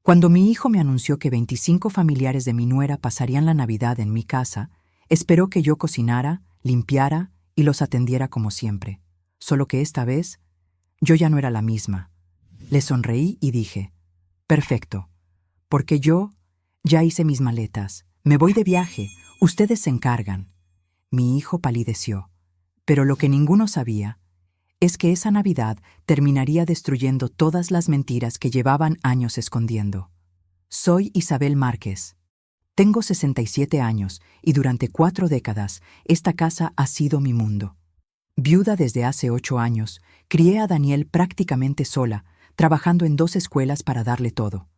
Cuando mi hijo me anunció que 25 familiares de mi nuera pasarían la Navidad en mi casa, esperó que yo cocinara, limpiara y los atendiera como siempre. Solo que esta vez, yo ya no era la misma. Le sonreí y dije, «Perfecto, porque yo ya hice mis maletas, me voy de viaje, ustedes se encargan». Mi hijo palideció, pero lo que ninguno sabía es que esa Navidad terminaría destruyendo todas las mentiras que llevaban años escondiendo. Soy Isabel Márquez. Tengo 67 años y durante 4 décadas esta casa ha sido mi mundo. Viuda desde hace 8 años, crié a Daniel prácticamente sola, trabajando en 2 escuelas para darle todo.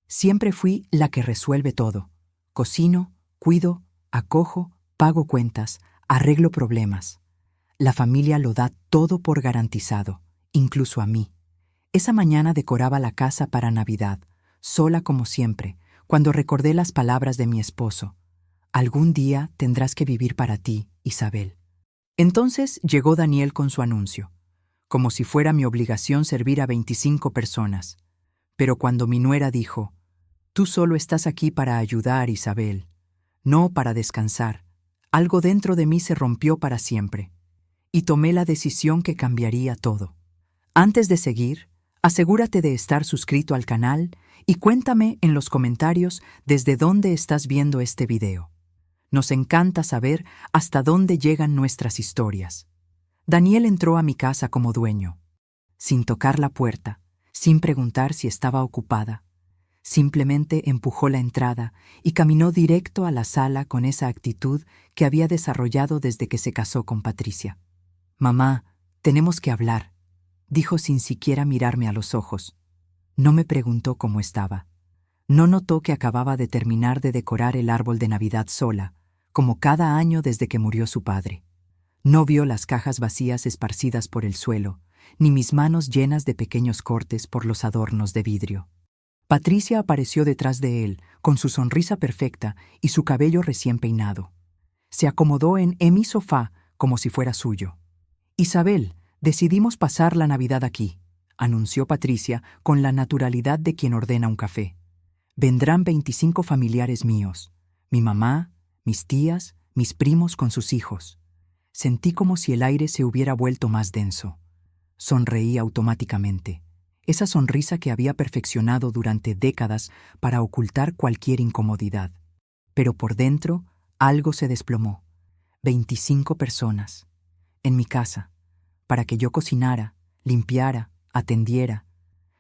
Siempre fui la que resuelve todo. Cocino, cuido, acojo, pago cuentas, arreglo problemas. La familia lo da todo por garantizado, incluso a mí. Esa mañana decoraba la casa para Navidad, sola como siempre, cuando recordé las palabras de mi esposo. «Algún día tendrás que vivir para ti, Isabel». Entonces llegó Daniel con su anuncio, como si fuera mi obligación servir a 25 personas. Pero cuando mi nuera dijo, «Tú solo estás aquí para ayudar, Isabel, no para descansar», algo dentro de mí se rompió para siempre, y tomé la decisión que cambiaría todo. Antes de seguir, asegúrate de estar suscrito al canal y cuéntame en los comentarios desde dónde estás viendo este video. Nos encanta saber hasta dónde llegan nuestras historias. Daniel entró a mi casa como dueño, sin tocar la puerta, sin preguntar si estaba ocupada. Simplemente empujó la entrada y caminó directo a la sala con esa actitud que había desarrollado desde que se casó con Patricia. «Mamá, tenemos que hablar», dijo sin siquiera mirarme a los ojos. No me preguntó cómo estaba. No notó que acababa de terminar de decorar el árbol de Navidad sola, como cada año desde que murió su padre. No vio las cajas vacías esparcidas por el suelo, ni mis manos llenas de pequeños cortes por los adornos de vidrio. Patricia apareció detrás de él, con su sonrisa perfecta y su cabello recién peinado. Se acomodó en mi sofá como si fuera suyo. «Isabel, decidimos pasar la Navidad aquí», anunció Patricia con la naturalidad de quien ordena un café. «Vendrán 25 familiares míos, mi mamá, mis tías, mis primos con sus hijos». Sentí como si el aire se hubiera vuelto más denso. Sonreí automáticamente. Esa sonrisa que había perfeccionado durante décadas para ocultar cualquier incomodidad. Pero por dentro, algo se desplomó. 25 personas. En mi casa. Para que yo cocinara, limpiara, atendiera.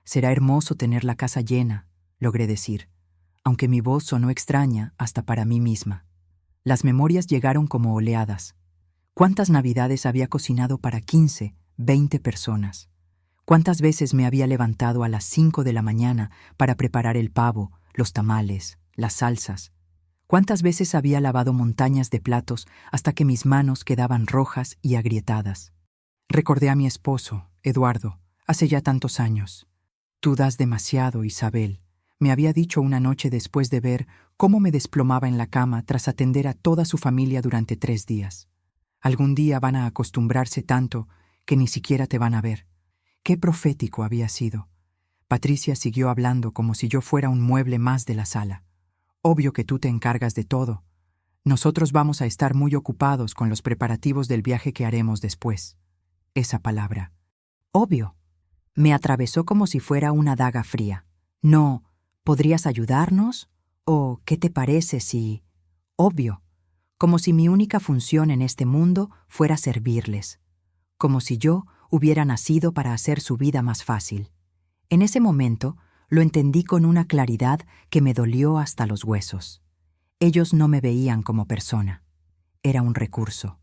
«Será hermoso tener la casa llena», logré decir, aunque mi voz sonó extraña hasta para mí misma. Las memorias llegaron como oleadas. ¿Cuántas Navidades había cocinado para 15, 20 personas? ¿Cuántas veces me había levantado a las 5 de la mañana para preparar el pavo, los tamales, las salsas? ¿Cuántas veces había lavado montañas de platos hasta que mis manos quedaban rojas y agrietadas? Recordé a mi esposo, Eduardo, hace ya tantos años. «Tú das demasiado, Isabel», me había dicho una noche después de ver cómo me desplomaba en la cama tras atender a toda su familia durante 3 días. «Algún día van a acostumbrarse tanto que ni siquiera te van a ver». Qué profético había sido. Patricia siguió hablando como si yo fuera un mueble más de la sala. «Obvio que tú te encargas de todo. Nosotros vamos a estar muy ocupados con los preparativos del viaje que haremos después». Esa palabra, «obvio», me atravesó como si fuera una daga fría. No, ¿podrías ayudarnos? ¿O qué te parece si...? Obvio, como si mi única función en este mundo fuera servirles. Como si yo hubiera nacido para hacer su vida más fácil. En ese momento lo entendí con una claridad que me dolió hasta los huesos. Ellos no me veían como persona. Era un recurso.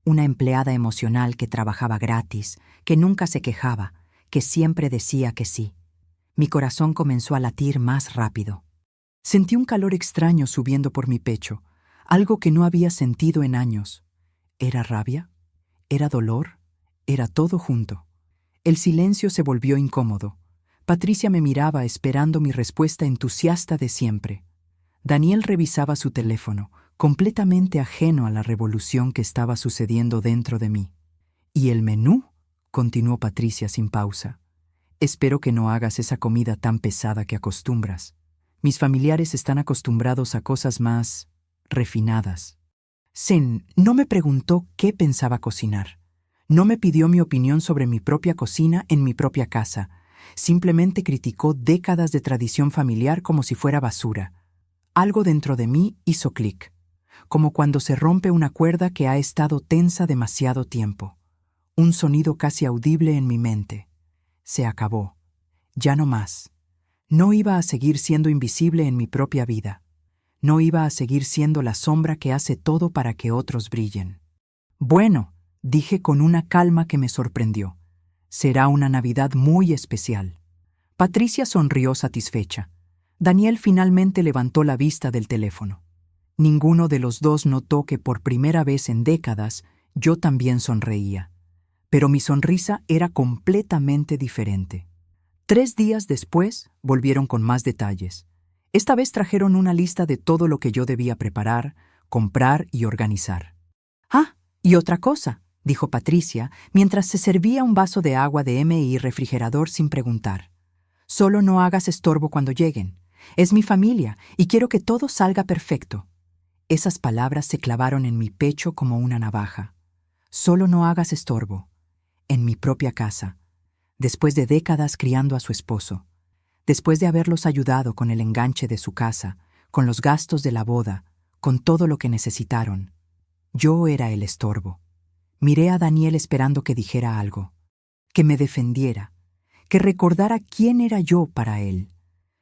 Una empleada emocional que trabajaba gratis, que nunca se quejaba, que siempre decía que sí. Mi corazón comenzó a latir más rápido. Sentí un calor extraño subiendo por mi pecho, algo que no había sentido en años. ¿Era rabia? ¿Era dolor? Era todo junto. El silencio se volvió incómodo. Patricia me miraba esperando mi respuesta entusiasta de siempre. Daniel revisaba su teléfono, completamente ajeno a la revolución que estaba sucediendo dentro de mí. «¿Y el menú?», continuó Patricia sin pausa. «Espero que no hagas esa comida tan pesada que acostumbras». Mis familiares están acostumbrados a cosas más refinadas. Sen no me preguntó qué pensaba cocinar. No me pidió mi opinión sobre mi propia cocina en mi propia casa. Simplemente criticó décadas de tradición familiar como si fuera basura. Algo dentro de mí hizo clic, como cuando se rompe una cuerda que ha estado tensa demasiado tiempo. Un sonido casi audible en mi mente. Se acabó. Ya no más. No iba a seguir siendo invisible en mi propia vida. No iba a seguir siendo la sombra que hace todo para que otros brillen. Bueno, dije con una calma que me sorprendió. Será una Navidad muy especial. Patricia sonrió satisfecha. Daniel finalmente levantó la vista del teléfono. Ninguno de los dos notó que por primera vez en décadas yo también sonreía. Pero mi sonrisa era completamente diferente. 3 días después volvieron con más detalles. Esta vez trajeron una lista de todo lo que yo debía preparar, comprar y organizar. «Ah, y otra cosa», dijo Patricia, mientras se servía un vaso de agua de M.I. refrigerador sin preguntar. «Solo no hagas estorbo cuando lleguen. Es mi familia y quiero que todo salga perfecto». Esas palabras se clavaron en mi pecho como una navaja. «Solo no hagas estorbo». En mi propia casa, después de décadas criando a su esposo, después de haberlos ayudado con el enganche de su casa, con los gastos de la boda, con todo lo que necesitaron. Yo era el estorbo. Miré a Daniel esperando que dijera algo, que me defendiera, que recordara quién era yo para él,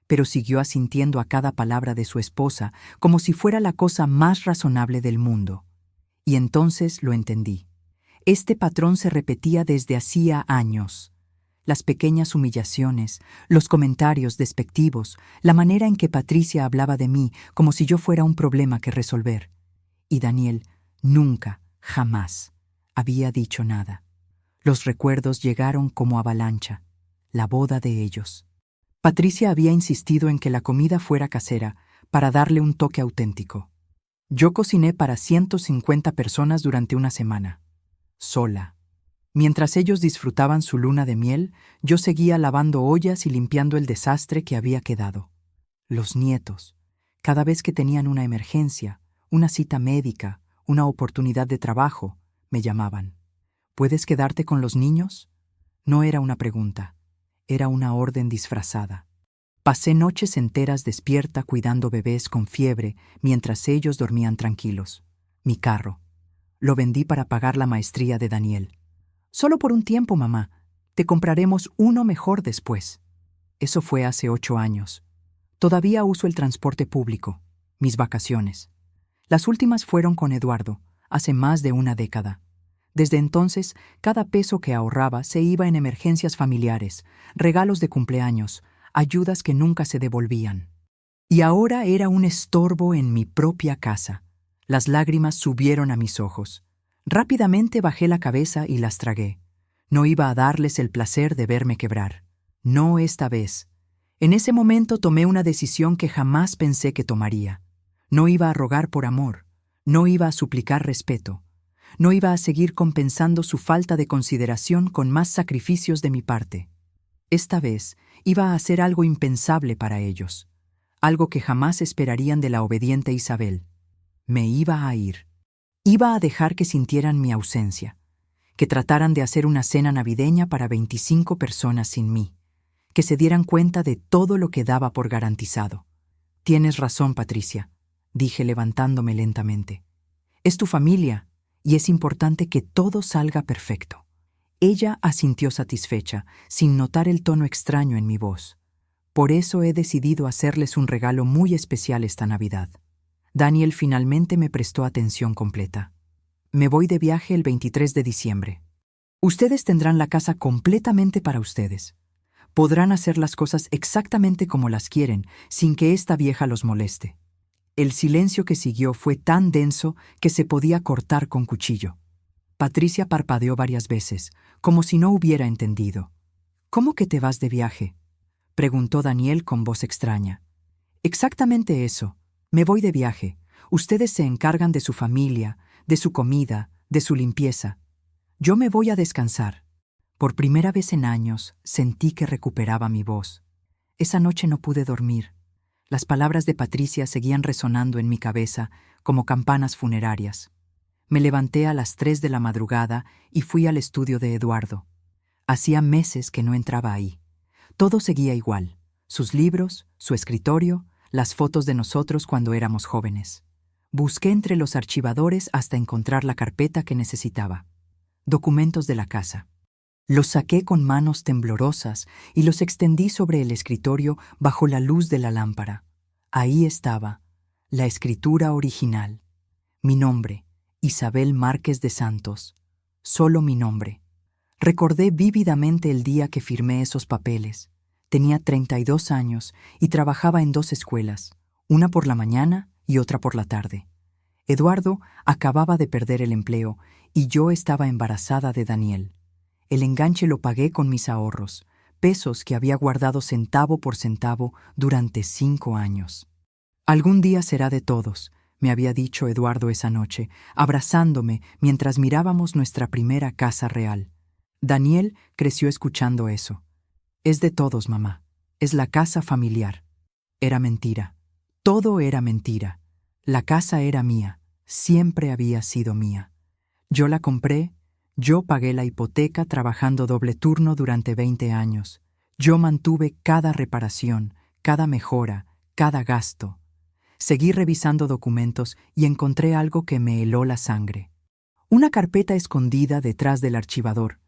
pero siguió asintiendo a cada palabra de su esposa como si fuera la cosa más razonable del mundo. Y entonces lo entendí. Este patrón se repetía desde hacía años. Las pequeñas humillaciones, los comentarios despectivos, la manera en que Patricia hablaba de mí como si yo fuera un problema que resolver. Y Daniel nunca, jamás, había dicho nada. Los recuerdos llegaron como avalancha, la boda de ellos. Patricia había insistido en que la comida fuera casera para darle un toque auténtico. Yo cociné para 150 personas durante una semana, sola. Mientras ellos disfrutaban su luna de miel, yo seguía lavando ollas y limpiando el desastre que había quedado. Los nietos, cada vez que tenían una emergencia, una cita médica, una oportunidad de trabajo, me llamaban. ¿Puedes quedarte con los niños? No era una pregunta, era una orden disfrazada. Pasé noches enteras despierta cuidando bebés con fiebre mientras ellos dormían tranquilos. Mi carro. Lo vendí para pagar la maestría de Daniel. Solo por un tiempo, mamá. Te compraremos uno mejor después. Eso fue hace 8 años. Todavía uso el transporte público, mis vacaciones. Las últimas fueron con Eduardo, hace más de una década. Desde entonces, cada peso que ahorraba se iba en emergencias familiares, regalos de cumpleaños, ayudas que nunca se devolvían. Y ahora era un estorbo en mi propia casa. Las lágrimas subieron a mis ojos. Rápidamente bajé la cabeza y las tragué. No iba a darles el placer de verme quebrar. No esta vez. En ese momento tomé una decisión que jamás pensé que tomaría. No iba a rogar por amor. No iba a suplicar respeto. No iba a seguir compensando su falta de consideración con más sacrificios de mi parte. Esta vez iba a hacer algo impensable para ellos. Algo que jamás esperarían de la obediente Isabel. Me iba a ir. Iba a dejar que sintieran mi ausencia, que trataran de hacer una cena navideña para 25 personas sin mí, que se dieran cuenta de todo lo que daba por garantizado. Tienes razón, Patricia, dije levantándome lentamente. Es tu familia y es importante que todo salga perfecto. Ella asintió satisfecha, sin notar el tono extraño en mi voz. Por eso he decidido hacerles un regalo muy especial esta Navidad. Daniel finalmente me prestó atención completa. Me voy de viaje el 23 de diciembre. Ustedes tendrán la casa completamente para ustedes. Podrán hacer las cosas exactamente como las quieren, sin que esta vieja los moleste. El silencio que siguió fue tan denso que se podía cortar con cuchillo. Patricia parpadeó varias veces, como si no hubiera entendido. «¿Cómo que te vas de viaje?», preguntó Daniel con voz extraña. «Exactamente eso. Me voy de viaje. Ustedes se encargan de su familia, de su comida, de su limpieza. Yo me voy a descansar». Por primera vez en años sentí que recuperaba mi voz. Esa noche no pude dormir. Las palabras de Patricia seguían resonando en mi cabeza como campanas funerarias. Me levanté a las 3 de la madrugada y fui al estudio de Eduardo. Hacía meses que no entraba ahí. Todo seguía igual: sus libros, su escritorio, las fotos de nosotros cuando éramos jóvenes. Busqué entre los archivadores hasta encontrar la carpeta que necesitaba. Documentos de la casa. Los saqué con manos temblorosas y los extendí sobre el escritorio bajo la luz de la lámpara. Ahí estaba, la escritura original. Mi nombre, Isabel Márquez de Santos. Solo mi nombre. Recordé vívidamente el día que firmé esos papeles. Tenía 32 años y trabajaba en 2 escuelas, una por la mañana y otra por la tarde. Eduardo acababa de perder el empleo y yo estaba embarazada de Daniel. El enganche lo pagué con mis ahorros, pesos que había guardado centavo por centavo durante 5 años. Algún día será de todos, me había dicho Eduardo esa noche, abrazándome mientras mirábamos nuestra primera casa real. Daniel creció escuchando eso. Es de todos, mamá. Es la casa familiar. Era mentira. Todo era mentira. La casa era mía. Siempre había sido mía. Yo la compré. Yo pagué la hipoteca trabajando doble turno durante 20 años. Yo mantuve cada reparación, cada mejora, cada gasto. Seguí revisando documentos y encontré algo que me heló la sangre. Una carpeta escondida detrás del archivador,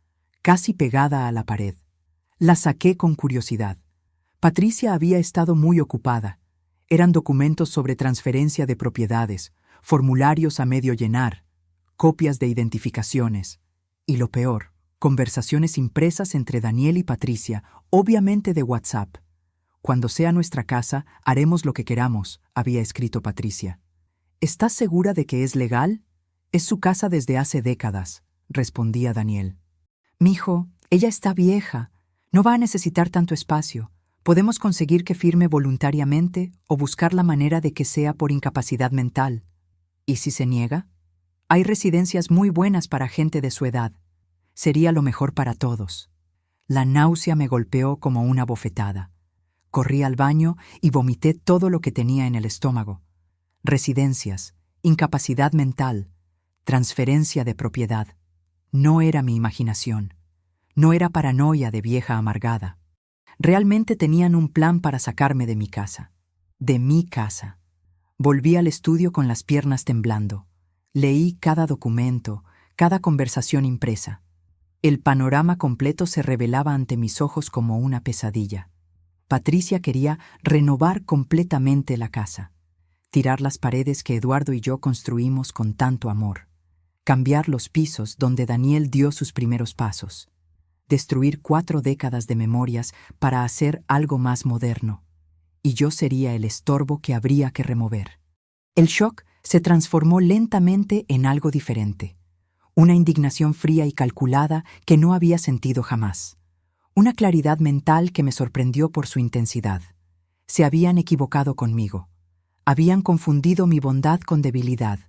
casi pegada a la pared. La saqué con curiosidad. Patricia había estado muy ocupada. Eran documentos sobre transferencia de propiedades, formularios a medio llenar, copias de identificaciones. Y lo peor, conversaciones impresas entre Daniel y Patricia, obviamente de WhatsApp. Cuando sea nuestra casa, haremos lo que queramos, había escrito Patricia. ¿Estás segura de que es legal? Es su casa desde hace décadas, respondía Daniel. Mijo, ella está vieja. No va a necesitar tanto espacio. Podemos conseguir que firme voluntariamente o buscar la manera de que sea por incapacidad mental. ¿Y si se niega? Hay residencias muy buenas para gente de su edad. Sería lo mejor para todos. La náusea me golpeó como una bofetada. Corrí al baño y vomité todo lo que tenía en el estómago. Residencias, incapacidad mental, transferencia de propiedad. No era mi imaginación. No era paranoia de vieja amargada. Realmente tenían un plan para sacarme de mi casa. De mi casa. Volví al estudio con las piernas temblando. Leí cada documento, cada conversación impresa. El panorama completo se revelaba ante mis ojos como una pesadilla. Patricia quería renovar completamente la casa. Tirar las paredes que Eduardo y yo construimos con tanto amor. Cambiar los pisos donde Daniel dio sus primeros pasos. Destruir 4 décadas de memorias para hacer algo más moderno. Y yo sería el estorbo que habría que remover. El shock se transformó lentamente en algo diferente. Una indignación fría y calculada que no había sentido jamás. Una claridad mental que me sorprendió por su intensidad. Se habían equivocado conmigo. Habían confundido mi bondad con debilidad,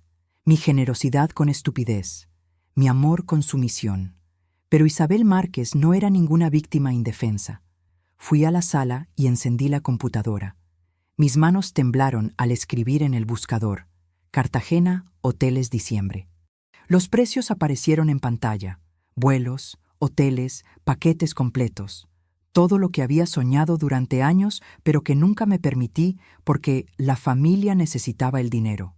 mi generosidad con estupidez, mi amor con sumisión. Pero Isabel Márquez no era ninguna víctima indefensa. Fui a la sala y encendí la computadora. Mis manos temblaron al escribir en el buscador: Cartagena, Hoteles Diciembre. Los precios aparecieron en pantalla: vuelos, hoteles, paquetes completos. Todo lo que había soñado durante años, pero que nunca me permití porque la familia necesitaba el dinero.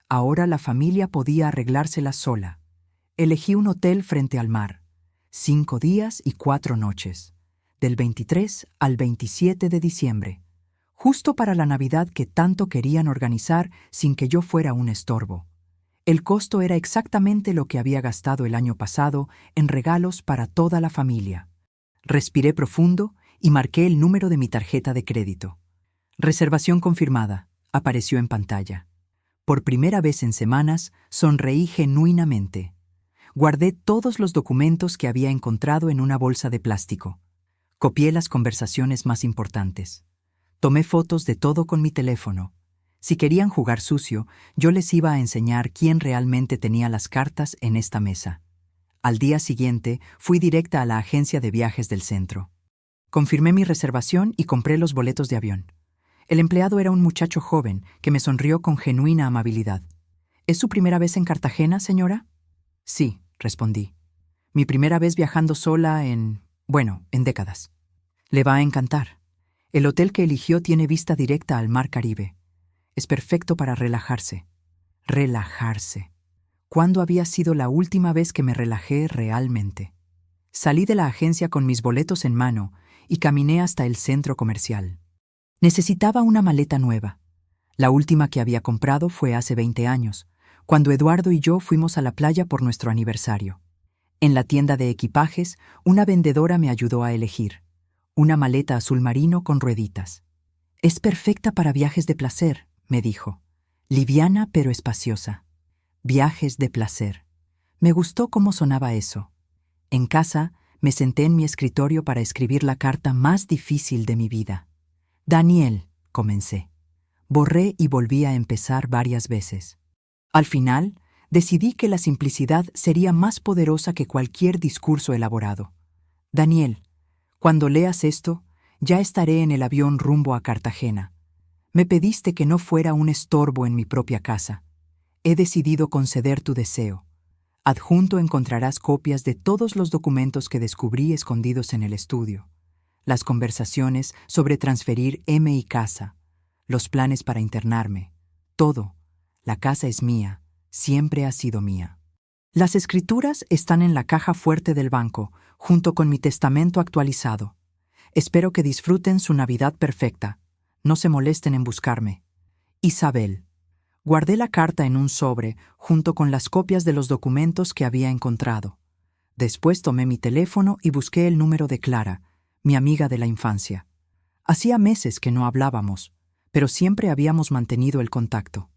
Ahora la familia podía arreglársela sola. Elegí un hotel frente al mar. 5 días y 4 noches. Del 23 al 27 de diciembre. Justo para la Navidad que tanto querían organizar sin que yo fuera un estorbo. El costo era exactamente lo que había gastado el año pasado en regalos para toda la familia. Respiré profundo y marqué el número de mi tarjeta de crédito. Reservación confirmada, apareció en pantalla. Por primera vez en semanas, sonreí genuinamente. Guardé todos los documentos que había encontrado en una bolsa de plástico. Copié las conversaciones más importantes. Tomé fotos de todo con mi teléfono. Si querían jugar sucio, yo les iba a enseñar quién realmente tenía las cartas en esta mesa. Al día siguiente, fui directa a la agencia de viajes del centro. Confirmé mi reservación y compré los boletos de avión. El empleado era un muchacho joven que me sonrió con genuina amabilidad. ¿Es su primera vez en Cartagena, señora? Sí, respondí. Mi primera vez viajando sola en décadas. Le va a encantar. El hotel que eligió tiene vista directa al mar Caribe. Es perfecto para relajarse. Relajarse. ¿Cuándo había sido la última vez que me relajé realmente? Salí de la agencia con mis boletos en mano y caminé hasta el centro comercial. Necesitaba una maleta nueva. La última que había comprado fue hace 20 años, cuando Eduardo y yo fuimos a la playa por nuestro aniversario. En la tienda de equipajes, una vendedora me ayudó a elegir. Una maleta azul marino con rueditas. Es perfecta para viajes de placer, me dijo. Liviana pero espaciosa. Viajes de placer. Me gustó cómo sonaba eso. En casa, me senté en mi escritorio para escribir la carta más difícil de mi vida. Daniel, comencé. Borré y volví a empezar varias veces. Al final, decidí que la simplicidad sería más poderosa que cualquier discurso elaborado. Daniel, cuando leas esto, ya estaré en el avión rumbo a Cartagena. Me pediste que no fuera un estorbo en mi propia casa. He decidido conceder tu deseo. Adjunto encontrarás copias de todos los documentos que descubrí escondidos en el estudio. Las conversaciones sobre transferir M y casa. Los planes para internarme. Todo. La casa es mía. Siempre ha sido mía. Las escrituras están en la caja fuerte del banco, junto con mi testamento actualizado. Espero que disfruten su Navidad perfecta. No se molesten en buscarme. Isabel. Guardé la carta en un sobre, junto con las copias de los documentos que había encontrado. Después tomé mi teléfono y busqué el número de Clara, mi amiga de la infancia. Hacía meses que no hablábamos, pero siempre habíamos mantenido el contacto.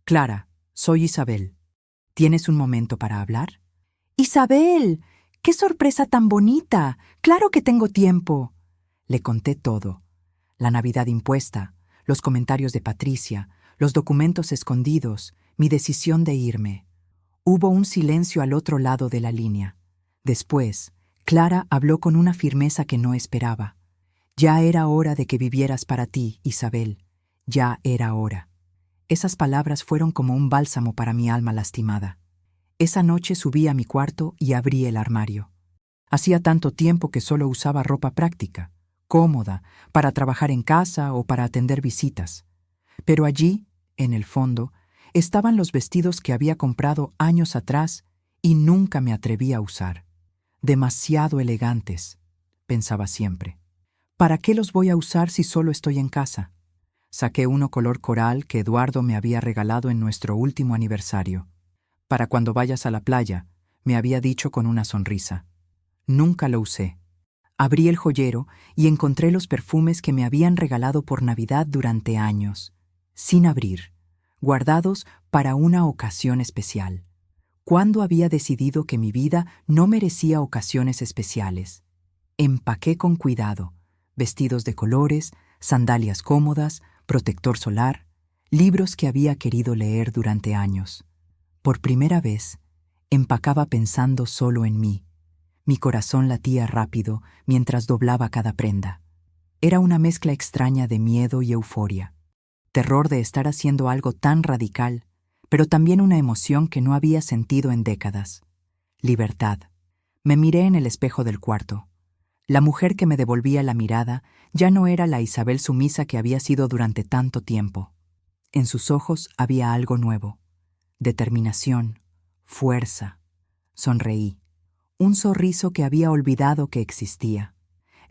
Clara, soy Isabel. ¿Tienes un momento para hablar? ¡Isabel! ¡Qué sorpresa tan bonita! ¡Claro que tengo tiempo! Le conté todo. La Navidad impuesta, los comentarios de Patricia, los documentos escondidos, mi decisión de irme. Hubo un silencio al otro lado de la línea. Después, Clara habló con una firmeza que no esperaba. Ya era hora de que vivieras para ti, Isabel. Ya era hora. Esas palabras fueron como un bálsamo para mi alma lastimada. Esa noche subí a mi cuarto y abrí el armario. Hacía tanto tiempo que solo usaba ropa práctica, cómoda, para trabajar en casa o para atender visitas. Pero allí, en el fondo, estaban los vestidos que había comprado años atrás y nunca me atreví a usar. Demasiado elegantes, pensaba siempre. ¿Para qué los voy a usar si solo estoy en casa? Saqué uno color coral que Eduardo me había regalado en nuestro último aniversario. Para cuando vayas a la playa, me había dicho con una sonrisa. Nunca lo usé. Abrí el joyero y encontré los perfumes que me habían regalado por Navidad durante años, sin abrir, guardados para una ocasión especial. ¿Cuándo había decidido que mi vida no merecía ocasiones especiales? Empaqué con cuidado, vestidos de colores, sandalias cómodas, protector solar, libros que había querido leer durante años. Por primera vez, empacaba pensando solo en mí. Mi corazón latía rápido mientras doblaba cada prenda. Era una mezcla extraña de miedo y euforia. Terror de estar haciendo algo tan radical, pero también una emoción que no había sentido en décadas. Libertad. Me miré en el espejo del cuarto. La mujer que me devolvía la mirada ya no era la Isabel sumisa que había sido durante tanto tiempo. En sus ojos había algo nuevo. Determinación, fuerza. Sonreí. Un sorriso que había olvidado que existía.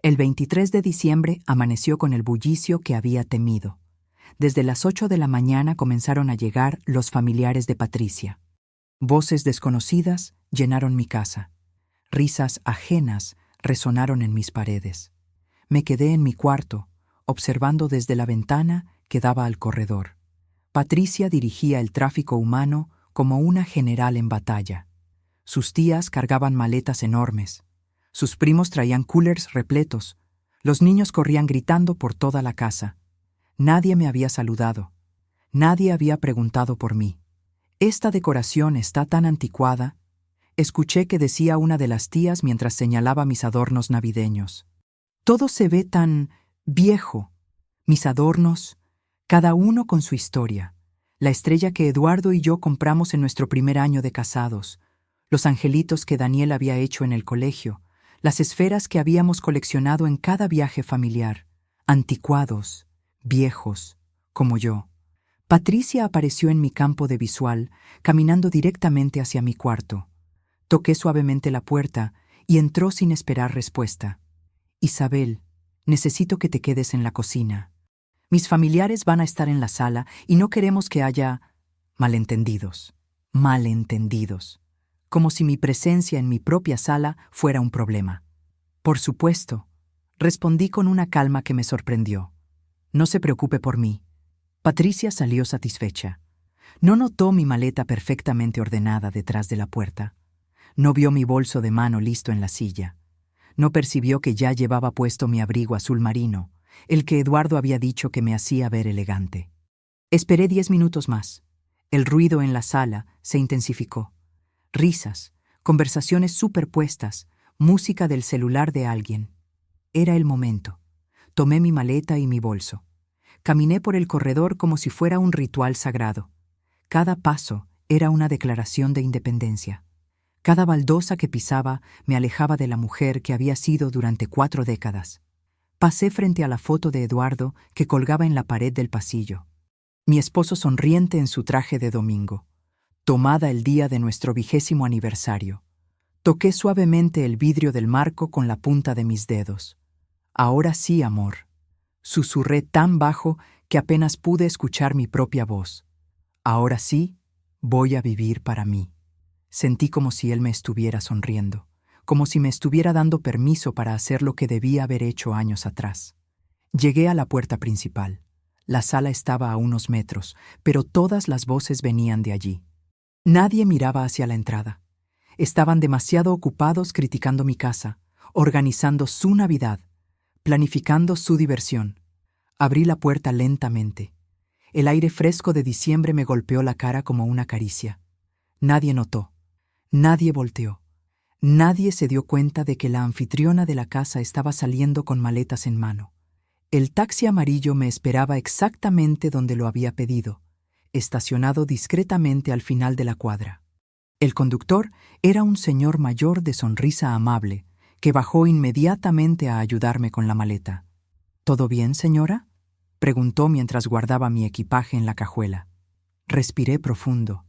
El 23 de diciembre amaneció con el bullicio que había temido. Desde las 8 de la mañana comenzaron a llegar los familiares de Patricia. Voces desconocidas llenaron mi casa. Risas ajenas resonaron en mis paredes. Me quedé en mi cuarto, observando desde la ventana que daba al corredor. Patricia dirigía el tráfico humano como una general en batalla. Sus tías cargaban maletas enormes. Sus primos traían coolers repletos. Los niños corrían gritando por toda la casa. Nadie me había saludado. Nadie había preguntado por mí. «Esta decoración está tan anticuada», escuché que decía una de las tías mientras señalaba mis adornos navideños. «Todo se ve tan viejo. Mis adornos, cada uno con su historia. La estrella que Eduardo y yo compramos en nuestro primer año de casados, los angelitos que Daniel había hecho en el colegio, las esferas que habíamos coleccionado en cada viaje familiar, anticuados, viejos, como yo. Patricia apareció en mi campo de visual, caminando directamente hacia mi cuarto. Toqué suavemente la puerta y entró sin esperar respuesta. Isabel, necesito que te quedes en la cocina. Mis familiares van a estar en la sala y no queremos que haya malentendidos. Malentendidos. Como si mi presencia en mi propia sala fuera un problema. Por supuesto, respondí con una calma que me sorprendió. No se preocupe por mí. Patricia salió satisfecha. No notó mi maleta perfectamente ordenada detrás de la puerta. No vio mi bolso de mano listo en la silla. No percibió que ya llevaba puesto mi abrigo azul marino, el que Eduardo había dicho que me hacía ver elegante. Esperé 10 minutos más. El ruido en la sala se intensificó. Risas, conversaciones superpuestas, música del celular de alguien. Era el momento. Tomé mi maleta y mi bolso. Caminé por el corredor como si fuera un ritual sagrado. Cada paso era una declaración de independencia. Cada baldosa que pisaba me alejaba de la mujer que había sido durante 4 décadas. Pasé frente a la foto de Eduardo que colgaba en la pared del pasillo. Mi esposo sonriente en su traje de domingo, tomada el día de nuestro 20º aniversario. Toqué suavemente el vidrio del marco con la punta de mis dedos. Ahora sí, amor. Susurré tan bajo que apenas pude escuchar mi propia voz. Ahora sí, voy a vivir para mí. Sentí como si él me estuviera sonriendo, como si me estuviera dando permiso para hacer lo que debía haber hecho años atrás. Llegué a la puerta principal. La sala estaba a unos metros, pero todas las voces venían de allí. Nadie miraba hacia la entrada. Estaban demasiado ocupados criticando mi casa, organizando su Navidad, planificando su diversión. Abrí la puerta lentamente. El aire fresco de diciembre me golpeó la cara como una caricia. Nadie notó. Nadie volteó. Nadie se dio cuenta de que la anfitriona de la casa estaba saliendo con maletas en mano. El taxi amarillo me esperaba exactamente donde lo había pedido, estacionado discretamente al final de la cuadra. El conductor era un señor mayor de sonrisa amable, que bajó inmediatamente a ayudarme con la maleta. ¿Todo bien, señora?, preguntó mientras guardaba mi equipaje en la cajuela. Respiré profundo.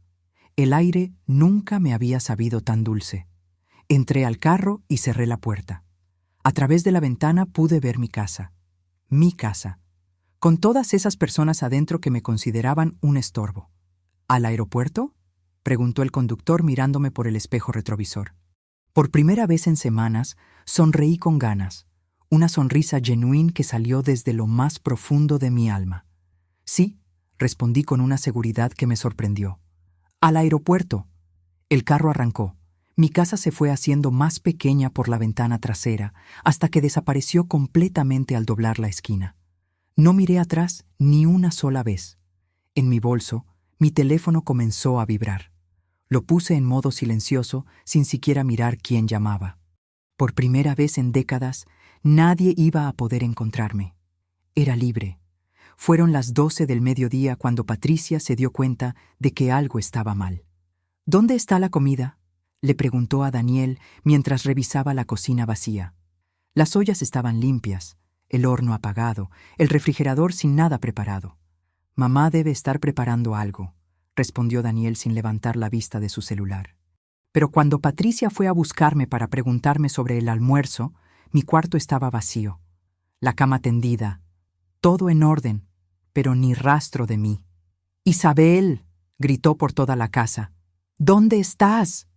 El aire nunca me había sabido tan dulce. Entré al carro y cerré la puerta. A través de la ventana pude ver mi casa. Mi casa. Con todas esas personas adentro que me consideraban un estorbo. ¿Al aeropuerto?, preguntó el conductor mirándome por el espejo retrovisor. Por primera vez en semanas, sonreí con ganas. Una sonrisa genuina que salió desde lo más profundo de mi alma. Sí, respondí con una seguridad que me sorprendió. Al aeropuerto. El carro arrancó. Mi casa se fue haciendo más pequeña por la ventana trasera, hasta que desapareció completamente al doblar la esquina. No miré atrás ni una sola vez. En mi bolso, mi teléfono comenzó a vibrar. Lo puse en modo silencioso, sin siquiera mirar quién llamaba. Por primera vez en décadas, nadie iba a poder encontrarme. Era libre. Fueron las 12 del mediodía cuando Patricia se dio cuenta de que algo estaba mal. ¿Dónde está la comida?, le preguntó a Daniel mientras revisaba la cocina vacía. Las ollas estaban limpias, el horno apagado, el refrigerador sin nada preparado. Mamá debe estar preparando algo, respondió Daniel sin levantar la vista de su celular. Pero cuando Patricia fue a buscarme para preguntarme sobre el almuerzo, mi cuarto estaba vacío. La cama tendida, todo en orden, pero ni rastro de mí. «¡Isabel!», gritó por toda la casa. «¿Dónde estás?».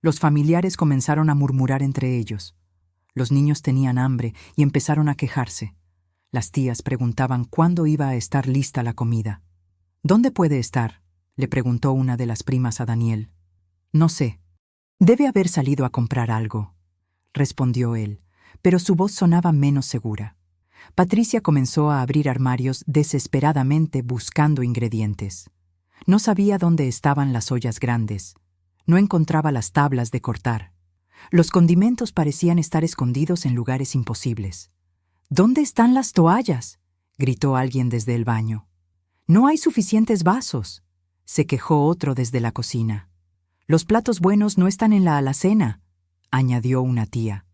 Los familiares comenzaron a murmurar entre ellos. Los niños tenían hambre y empezaron a quejarse. Las tías preguntaban cuándo iba a estar lista la comida. «¿Dónde puede estar?», le preguntó una de las primas a Daniel. «No sé. Debe haber salido a comprar algo», respondió él, pero su voz sonaba menos segura. Patricia comenzó a abrir armarios desesperadamente buscando ingredientes. No sabía dónde estaban las ollas grandes. No encontraba las tablas de cortar. Los condimentos parecían estar escondidos en lugares imposibles. «¿Dónde están las toallas?», gritó alguien desde el baño. No hay suficientes vasos, se quejó otro desde la cocina. Los platos buenos no están en la alacena, añadió una tía.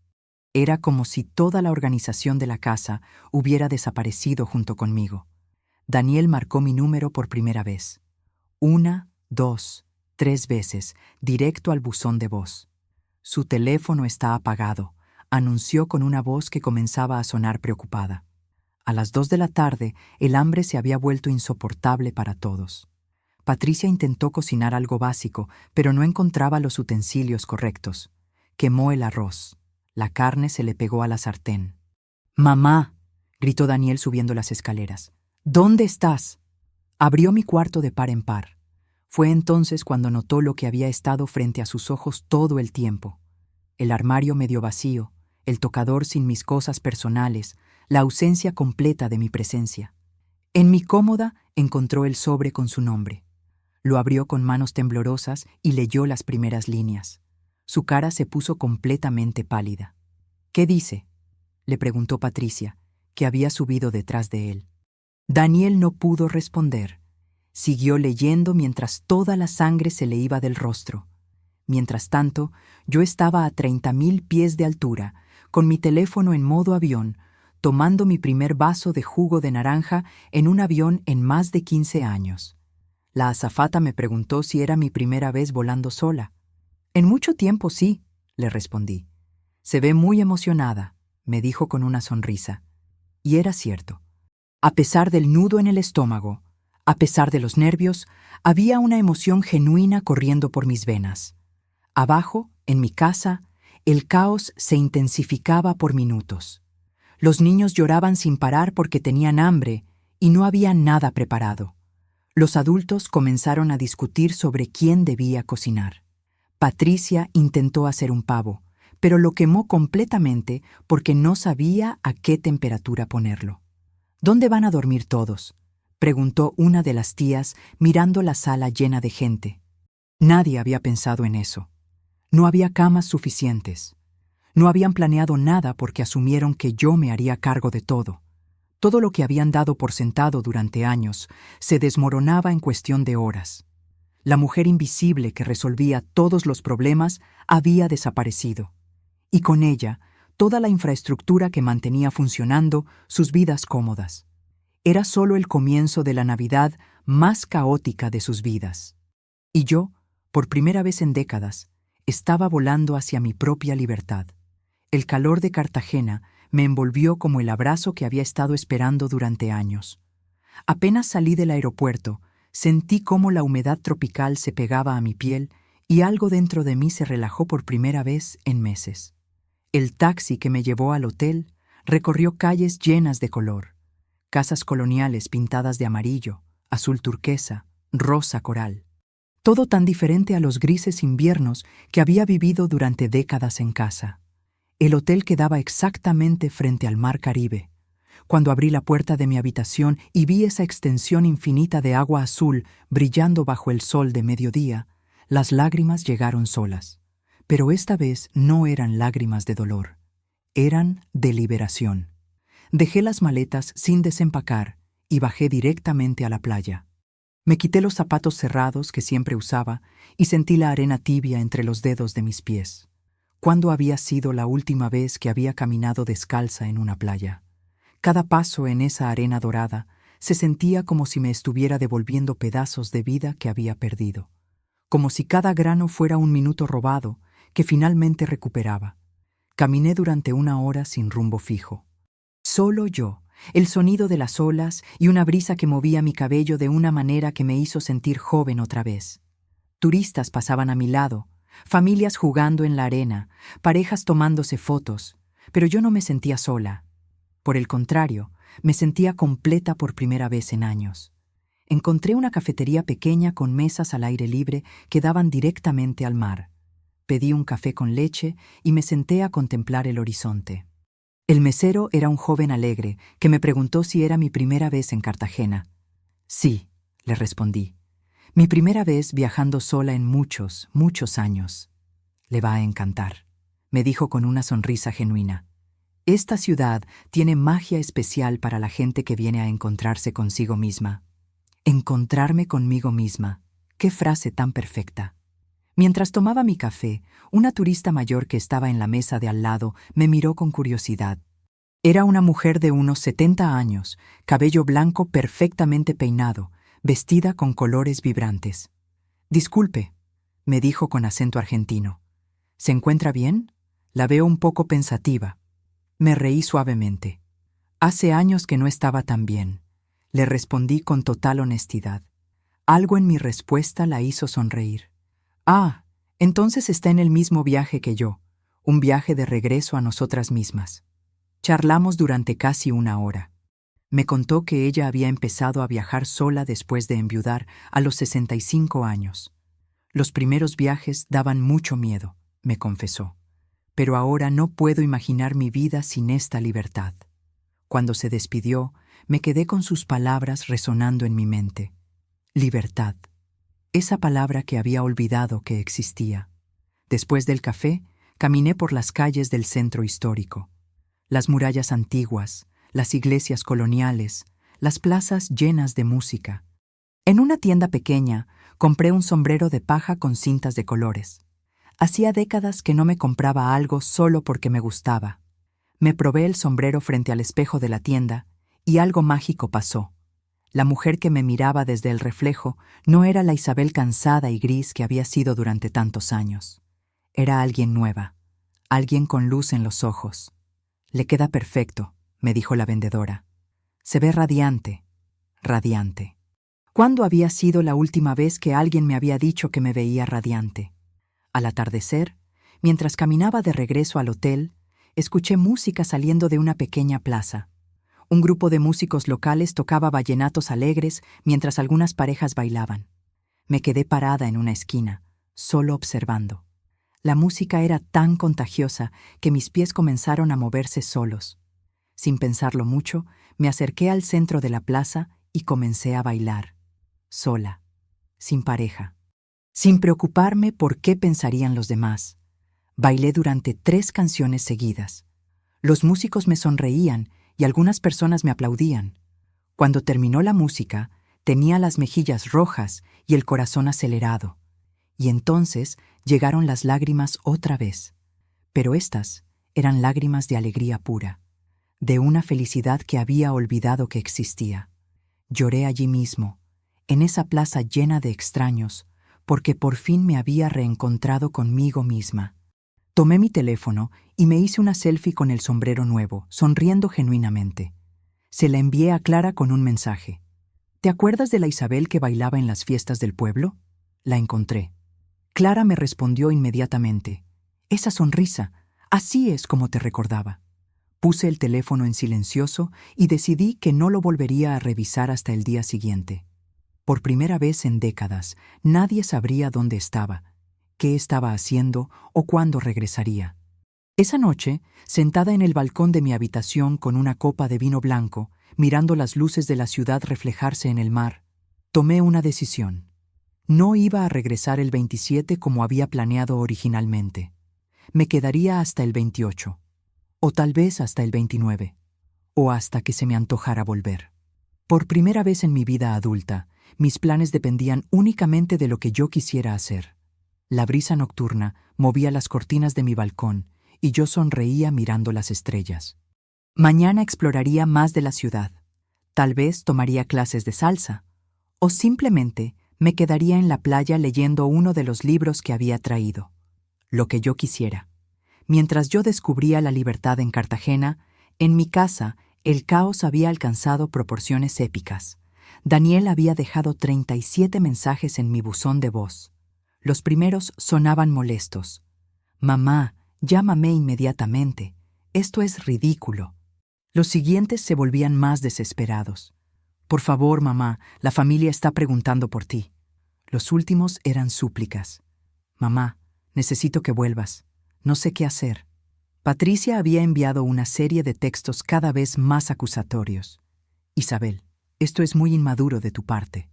Era como si toda la organización de la casa hubiera desaparecido junto conmigo. Daniel marcó mi número por primera vez. 1, 2, 3 veces, directo al buzón de voz. Su teléfono está apagado, anunció con una voz que comenzaba a sonar preocupada. A las 2 de la tarde, el hambre se había vuelto insoportable para todos. Patricia intentó cocinar algo básico, pero no encontraba los utensilios correctos. Quemó el arroz. La carne se le pegó a la sartén. «¡Mamá!», gritó Daniel subiendo las escaleras. «¿Dónde estás?». Abrió mi cuarto de par en par. Fue entonces cuando notó lo que había estado frente a sus ojos todo el tiempo. El armario medio vacío, el tocador sin mis cosas personales, la ausencia completa de mi presencia. En mi cómoda encontró el sobre con su nombre. Lo abrió con manos temblorosas y leyó las primeras líneas. Su cara se puso completamente pálida. «¿Qué dice?», le preguntó Patricia, que había subido detrás de él. Daniel no pudo responder. Siguió leyendo mientras toda la sangre se le iba del rostro. Mientras tanto, yo estaba a 30.000 pies de altura, con mi teléfono en modo avión, tomando mi primer vaso de jugo de naranja en un avión en más de 15 años. La azafata me preguntó si era mi primera vez volando sola. «En mucho tiempo sí», le respondí. «Se ve muy emocionada», me dijo con una sonrisa. Y era cierto. A pesar del nudo en el estómago, a pesar de los nervios, había una emoción genuina corriendo por mis venas. Abajo, en mi casa, el caos se intensificaba por minutos. Los niños lloraban sin parar porque tenían hambre y no había nada preparado. Los adultos comenzaron a discutir sobre quién debía cocinar. Patricia intentó hacer un pavo, pero lo quemó completamente porque no sabía a qué temperatura ponerlo. «¿Dónde van a dormir todos?», preguntó una de las tías mirando la sala llena de gente. Nadie había pensado en eso. No había camas suficientes. No habían planeado nada porque asumieron que yo me haría cargo de todo. Todo lo que habían dado por sentado durante años se desmoronaba en cuestión de horas. La mujer invisible que resolvía todos los problemas había desaparecido. Y con ella, toda la infraestructura que mantenía funcionando sus vidas cómodas. Era solo el comienzo de la Navidad más caótica de sus vidas. Y yo, por primera vez en décadas, estaba volando hacia mi propia libertad. El calor de Cartagena me envolvió como el abrazo que había estado esperando durante años. Apenas salí del aeropuerto, sentí cómo la humedad tropical se pegaba a mi piel y algo dentro de mí se relajó por primera vez en meses. El taxi que me llevó al hotel recorrió calles llenas de color. Casas coloniales pintadas de amarillo, azul turquesa, rosa coral. Todo tan diferente a los grises inviernos que había vivido durante décadas en casa. El hotel quedaba exactamente frente al mar Caribe. Cuando abrí la puerta de mi habitación y vi esa extensión infinita de agua azul brillando bajo el sol de mediodía, las lágrimas llegaron solas. Pero esta vez no eran lágrimas de dolor. Eran de liberación. Dejé las maletas sin desempacar y bajé directamente a la playa. Me quité los zapatos cerrados que siempre usaba y sentí la arena tibia entre los dedos de mis pies. ¿Cuándo había sido la última vez que había caminado descalza en una playa? Cada paso en esa arena dorada se sentía como si me estuviera devolviendo pedazos de vida que había perdido. Como si cada grano fuera un minuto robado que finalmente recuperaba. Caminé durante 1 hora sin rumbo fijo. Solo yo, el sonido de las olas y una brisa que movía mi cabello de una manera que me hizo sentir joven otra vez. Turistas pasaban a mi lado, familias jugando en la arena, parejas tomándose fotos, pero yo no me sentía sola. Por el contrario, me sentía completa por primera vez en años. Encontré una cafetería pequeña con mesas al aire libre que daban directamente al mar. Pedí un café con leche y me senté a contemplar el horizonte. El mesero era un joven alegre que me preguntó si era mi primera vez en Cartagena. «Sí», le respondí. «Mi primera vez viajando sola en muchos, muchos años». «Le va a encantar», me dijo con una sonrisa genuina. «Esta ciudad tiene magia especial para la gente que viene a encontrarse consigo misma». Encontrarme conmigo misma. ¡Qué frase tan perfecta! Mientras tomaba mi café, una turista mayor que estaba en la mesa de al lado me miró con curiosidad. Era una mujer de unos 70 años, cabello blanco perfectamente peinado, vestida con colores vibrantes. «Disculpe», me dijo con acento argentino. «¿Se encuentra bien? La veo un poco pensativa». Me reí suavemente. «Hace años que no estaba tan bien», le respondí con total honestidad. Algo en mi respuesta la hizo sonreír. «Ah, entonces está en el mismo viaje que yo, un viaje de regreso a nosotras mismas». Charlamos durante casi una hora. Me contó que ella había empezado a viajar sola después de enviudar a los 65 años. Los primeros viajes daban mucho miedo, me confesó, pero ahora no puedo imaginar mi vida sin esta libertad. Cuando se despidió, me quedé con sus palabras resonando en mi mente. Libertad. Esa palabra que había olvidado que existía. Después del café, caminé por las calles del centro histórico. Las murallas antiguas, las iglesias coloniales, las plazas llenas de música. En una tienda pequeña, compré un sombrero de paja con cintas de colores. Hacía décadas que no me compraba algo solo porque me gustaba. Me probé el sombrero frente al espejo de la tienda y algo mágico pasó. La mujer que me miraba desde el reflejo no era la Isabel cansada y gris que había sido durante tantos años. Era alguien nueva, alguien con luz en los ojos. «Le queda perfecto», me dijo la vendedora. «Se ve radiante, radiante». ¿Cuándo había sido la última vez que alguien me había dicho que me veía radiante? Al atardecer, mientras caminaba de regreso al hotel, escuché música saliendo de una pequeña plaza. Un grupo de músicos locales tocaba vallenatos alegres mientras algunas parejas bailaban. Me quedé parada en una esquina, solo observando. La música era tan contagiosa que mis pies comenzaron a moverse solos. Sin pensarlo mucho, me acerqué al centro de la plaza y comencé a bailar. Sola, sin pareja, sin preocuparme por qué pensarían los demás. Bailé durante 3 canciones seguidas. Los músicos me sonreían y algunas personas me aplaudían. Cuando terminó la música, tenía las mejillas rojas y el corazón acelerado. Y entonces llegaron las lágrimas otra vez. Pero estas eran lágrimas de alegría pura, de una felicidad que había olvidado que existía. Lloré allí mismo, en esa plaza llena de extraños, porque por fin me había reencontrado conmigo misma. Tomé mi teléfono y me hice una selfie con el sombrero nuevo, sonriendo genuinamente. Se la envié a Clara con un mensaje. «¿Te acuerdas de la Isabel que bailaba en las fiestas del pueblo?» La encontré. Clara me respondió inmediatamente. «Esa sonrisa, así es como te recordaba». Puse el teléfono en silencioso y decidí que no lo volvería a revisar hasta el día siguiente. Por primera vez en décadas, nadie sabría dónde estaba, qué estaba haciendo o cuándo regresaría. Esa noche, sentada en el balcón de mi habitación con una copa de vino blanco, mirando las luces de la ciudad reflejarse en el mar, tomé una decisión. No iba a regresar el 27 como había planeado originalmente. Me quedaría hasta el 28, o tal vez hasta el 29, o hasta que se me antojara volver. Por primera vez en mi vida adulta, mis planes dependían únicamente de lo que yo quisiera hacer. La brisa nocturna movía las cortinas de mi balcón y yo sonreía mirando las estrellas. Mañana exploraría más de la ciudad. Tal vez tomaría clases de salsa, o simplemente me quedaría en la playa leyendo uno de los libros que había traído. Lo que yo quisiera. Mientras yo descubría la libertad en Cartagena, en mi casa el caos había alcanzado proporciones épicas. Daniel había dejado 37 mensajes en mi buzón de voz. Los primeros sonaban molestos. «Mamá, llámame inmediatamente. Esto es ridículo». Los siguientes se volvían más desesperados. «Por favor, mamá, la familia está preguntando por ti». Los últimos eran súplicas. «Mamá, necesito que vuelvas. No sé qué hacer». Patricia había enviado una serie de textos cada vez más acusatorios. «Isabel, esto es muy inmaduro de tu parte.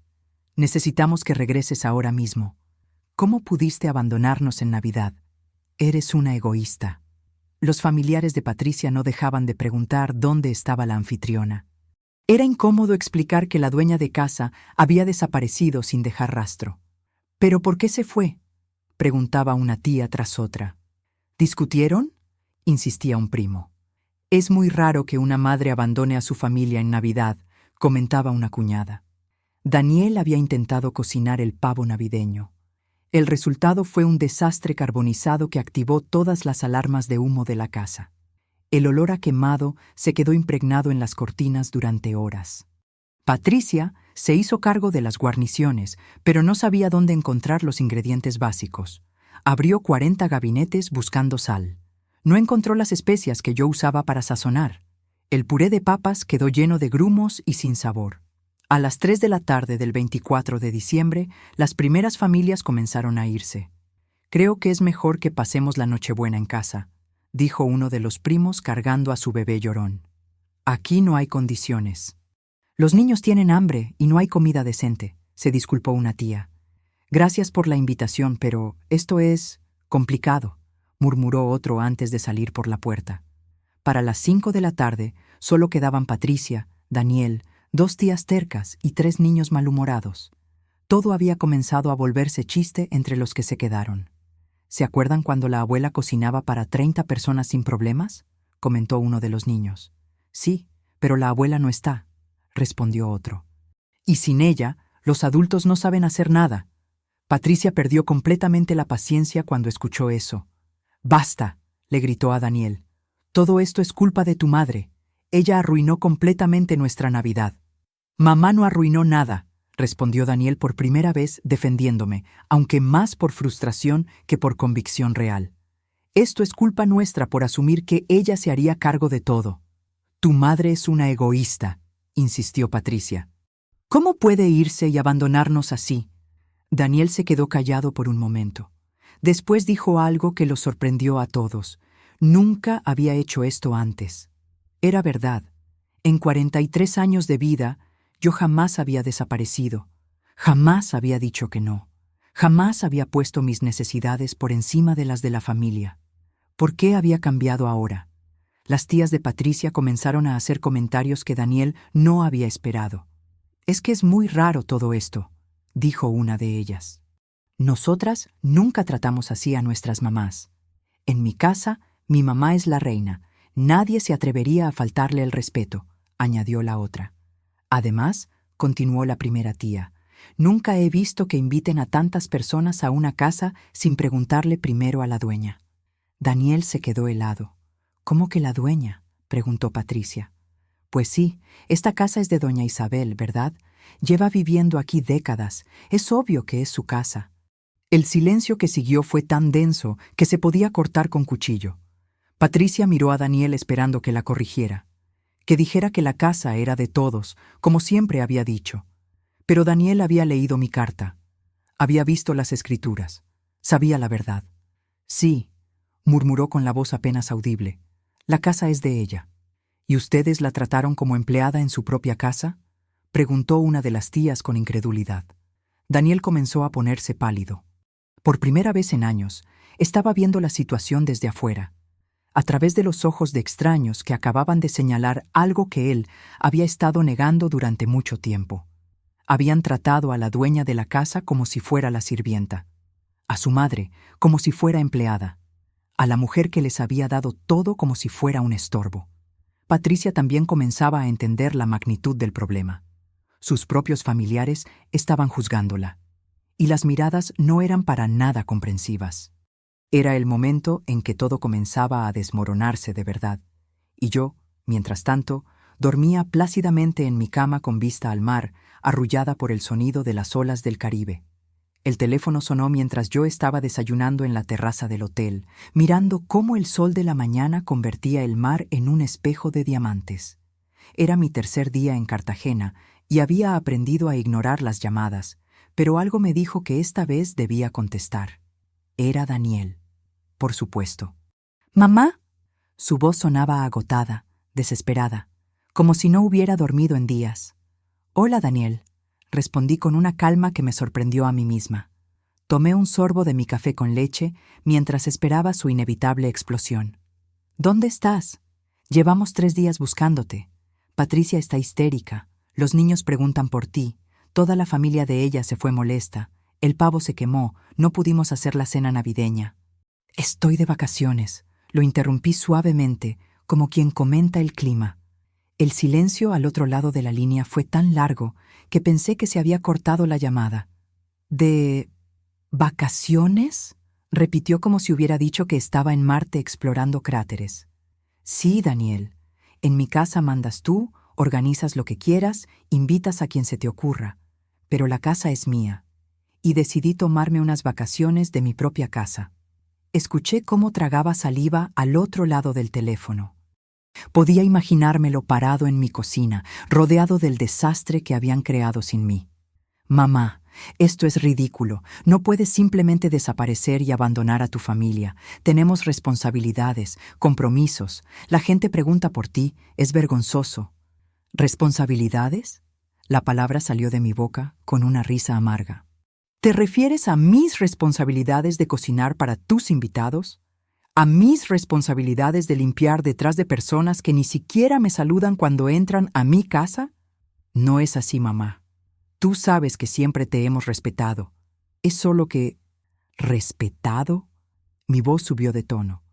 Necesitamos que regreses ahora mismo. ¿Cómo pudiste abandonarnos en Navidad? Eres una egoísta». Los familiares de Patricia no dejaban de preguntar dónde estaba la anfitriona. Era incómodo explicar que la dueña de casa había desaparecido sin dejar rastro. ¿Pero por qué se fue?, preguntaba una tía tras otra. ¿Discutieron?, insistía un primo. Es muy raro que una madre abandone a su familia en Navidad, comentaba una cuñada. Daniel había intentado cocinar el pavo navideño. El resultado fue un desastre carbonizado que activó todas las alarmas de humo de la casa. El olor a quemado se quedó impregnado en las cortinas durante horas. Patricia se hizo cargo de las guarniciones, pero no sabía dónde encontrar los ingredientes básicos. Abrió 40 gabinetes buscando sal. No encontró las especias que yo usaba para sazonar. El puré de papas quedó lleno de grumos y sin sabor. A las 3 de la tarde del 24 de diciembre, las primeras familias comenzaron a irse. «Creo que es mejor que pasemos la Nochebuena en casa», dijo uno de los primos cargando a su bebé llorón. «Aquí no hay condiciones». «Los niños tienen hambre y no hay comida decente», se disculpó una tía. «Gracias por la invitación, pero esto es complicado», murmuró otro antes de salir por la puerta. Para las 5 de la tarde solo quedaban Patricia, Daniel, 2 tías tercas y 3 niños malhumorados. Todo había comenzado a volverse chiste entre los que se quedaron. ¿Se acuerdan cuando la abuela cocinaba para 30 personas sin problemas?, comentó uno de los niños. Sí, pero la abuela no está, respondió otro. Y sin ella, los adultos no saben hacer nada. Patricia perdió completamente la paciencia cuando escuchó eso. «Basta», le gritó a Daniel. «Todo esto es culpa de tu madre. Ella arruinó completamente nuestra Navidad». «Mamá no arruinó nada», respondió Daniel por primera vez defendiéndome, aunque más por frustración que por convicción real. «Esto es culpa nuestra por asumir que ella se haría cargo de todo». «Tu madre es una egoísta», insistió Patricia. «¿Cómo puede irse y abandonarnos así?» Daniel se quedó callado por un momento. Después dijo algo que los sorprendió a todos. Nunca había hecho esto antes. Era verdad. En 43 años de vida, yo jamás había desaparecido. Jamás había dicho que no. Jamás había puesto mis necesidades por encima de las de la familia. ¿Por qué había cambiado ahora? Las tías de Patricia comenzaron a hacer comentarios que Daniel no había esperado. «Es que es muy raro todo esto», dijo una de ellas. «Nosotras nunca tratamos así a nuestras mamás. En mi casa, mi mamá es la reina. Nadie se atrevería a faltarle el respeto», añadió la otra. «Además», continuó la primera tía, «nunca he visto que inviten a tantas personas a una casa sin preguntarle primero a la dueña». Daniel se quedó helado. «¿Cómo que la dueña?», preguntó Patricia. «Pues sí, esta casa es de doña Isabel, ¿verdad? Lleva viviendo aquí décadas. Es obvio que es su casa». El silencio que siguió fue tan denso que se podía cortar con cuchillo. Patricia miró a Daniel esperando que la corrigiera, que dijera que la casa era de todos, como siempre había dicho. Pero Daniel había leído mi carta. Había visto las escrituras. Sabía la verdad. «Sí», murmuró con la voz apenas audible, «la casa es de ella». «¿Y ustedes la trataron como empleada en su propia casa?», preguntó una de las tías con incredulidad. Daniel comenzó a ponerse pálido. Por primera vez en años, estaba viendo la situación desde afuera, a través de los ojos de extraños que acababan de señalar algo que él había estado negando durante mucho tiempo. Habían tratado a la dueña de la casa como si fuera la sirvienta, a su madre como si fuera empleada, a la mujer que les había dado todo como si fuera un estorbo. Patricia también comenzaba a entender la magnitud del problema. Sus propios familiares estaban juzgándola, y las miradas no eran para nada comprensivas. Era el momento en que todo comenzaba a desmoronarse de verdad, y yo, mientras tanto, dormía plácidamente en mi cama con vista al mar, arrullada por el sonido de las olas del Caribe. El teléfono sonó mientras yo estaba desayunando en la terraza del hotel, mirando cómo el sol de la mañana convertía el mar en un espejo de diamantes. Era mi tercer día en Cartagena y había aprendido a ignorar las llamadas, pero algo me dijo que esta vez debía contestar. Era Daniel, por supuesto. «¿Mamá?». Su voz sonaba agotada, desesperada, como si no hubiera dormido en días. «Hola, Daniel», respondí con una calma que me sorprendió a mí misma. Tomé un sorbo de mi café con leche mientras esperaba su inevitable explosión. «¿Dónde estás? Llevamos 3 días buscándote. Patricia está histérica. Los niños preguntan por ti. Toda la familia de ella se fue molesta. El pavo se quemó. No pudimos hacer la cena navideña. Estoy de vacaciones. Lo interrumpí suavemente, como quien comenta el clima. El silencio al otro lado de la línea fue tan largo que pensé que se había cortado la llamada. ¿De vacaciones? Repitió como si hubiera dicho que estaba en Marte explorando cráteres. Sí, Daniel. En mi casa mandas tú, organizas lo que quieras, invitas a quien se te ocurra. Pero la casa es mía. Y decidí tomarme unas vacaciones de mi propia casa. Escuché cómo tragaba saliva al otro lado del teléfono. Podía imaginármelo parado en mi cocina, rodeado del desastre que habían creado sin mí. Mamá, esto es ridículo. No puedes simplemente desaparecer y abandonar a tu familia. Tenemos responsabilidades, compromisos. La gente pregunta por ti. Es vergonzoso. ¿Responsabilidades? La palabra salió de mi boca con una risa amarga. ¿Te refieres a mis responsabilidades de cocinar para tus invitados? ¿A mis responsabilidades de limpiar detrás de personas que ni siquiera me saludan cuando entran a mi casa? No es así, mamá. Tú sabes que siempre te hemos respetado. Es solo que... ¿Respetado? Mi voz subió de tono.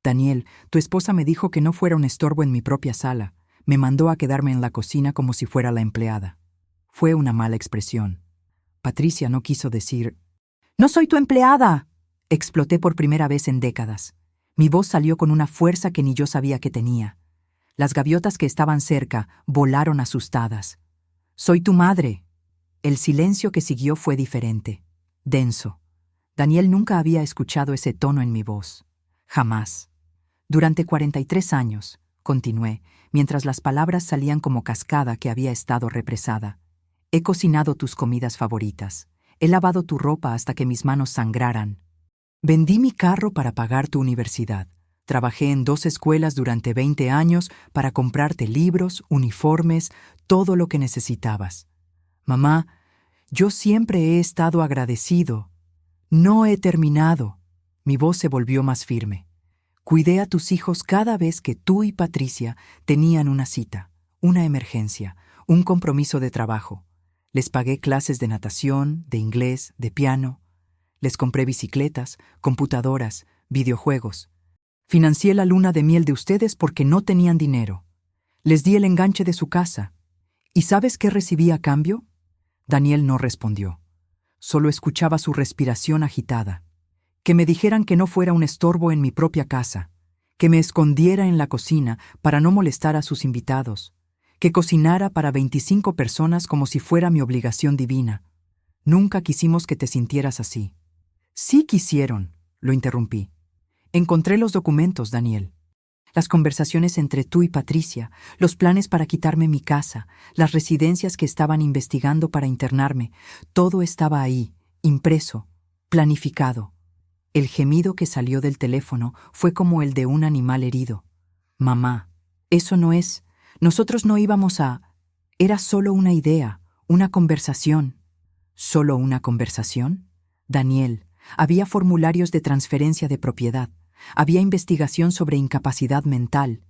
Daniel, tu esposa me dijo que no fuera un estorbo en mi propia sala. Me mandó a quedarme en la cocina como si fuera la empleada. Fue una mala expresión. Patricia no quiso decir, «¡No soy tu empleada!». Exploté por primera vez en décadas. Mi voz salió con una fuerza que ni yo sabía que tenía. Las gaviotas que estaban cerca volaron asustadas. «Soy tu madre». El silencio que siguió fue diferente, denso. Daniel nunca había escuchado ese tono en mi voz. Jamás. Durante 43 años, continué, mientras las palabras salían como cascada que había estado represada. He cocinado tus comidas favoritas. He lavado tu ropa hasta que mis manos sangraran. Vendí mi carro para pagar tu universidad. Trabajé en 2 escuelas durante 20 años para comprarte libros, uniformes, todo lo que necesitabas. Mamá, yo siempre he estado agradecido. No he terminado. Mi voz se volvió más firme. Cuidé a tus hijos cada vez que tú y Patricia tenían una cita, una emergencia, un compromiso de trabajo. Les pagué clases de natación, de inglés, de piano. Les compré bicicletas, computadoras, videojuegos. Financié la luna de miel de ustedes porque no tenían dinero. Les di el enganche de su casa. ¿Y sabes qué recibí a cambio? Daniel no respondió. Solo escuchaba su respiración agitada. Que me dijeran que no fuera un estorbo en mi propia casa, que me escondiera en la cocina para no molestar a sus invitados, que cocinara para 25 personas como si fuera mi obligación divina. Nunca quisimos que te sintieras así. Sí quisieron, lo interrumpí. Encontré los documentos, Daniel. Las conversaciones entre tú y Patricia, los planes para quitarme mi casa, las residencias que estaban investigando para internarme, todo estaba ahí, impreso, planificado. El gemido que salió del teléfono fue como el de un animal herido. Mamá, eso no es. Nosotros no íbamos a... Era solo una idea, una conversación. ¿Solo una conversación? Daniel, había formularios de transferencia de propiedad. Había investigación sobre incapacidad mental.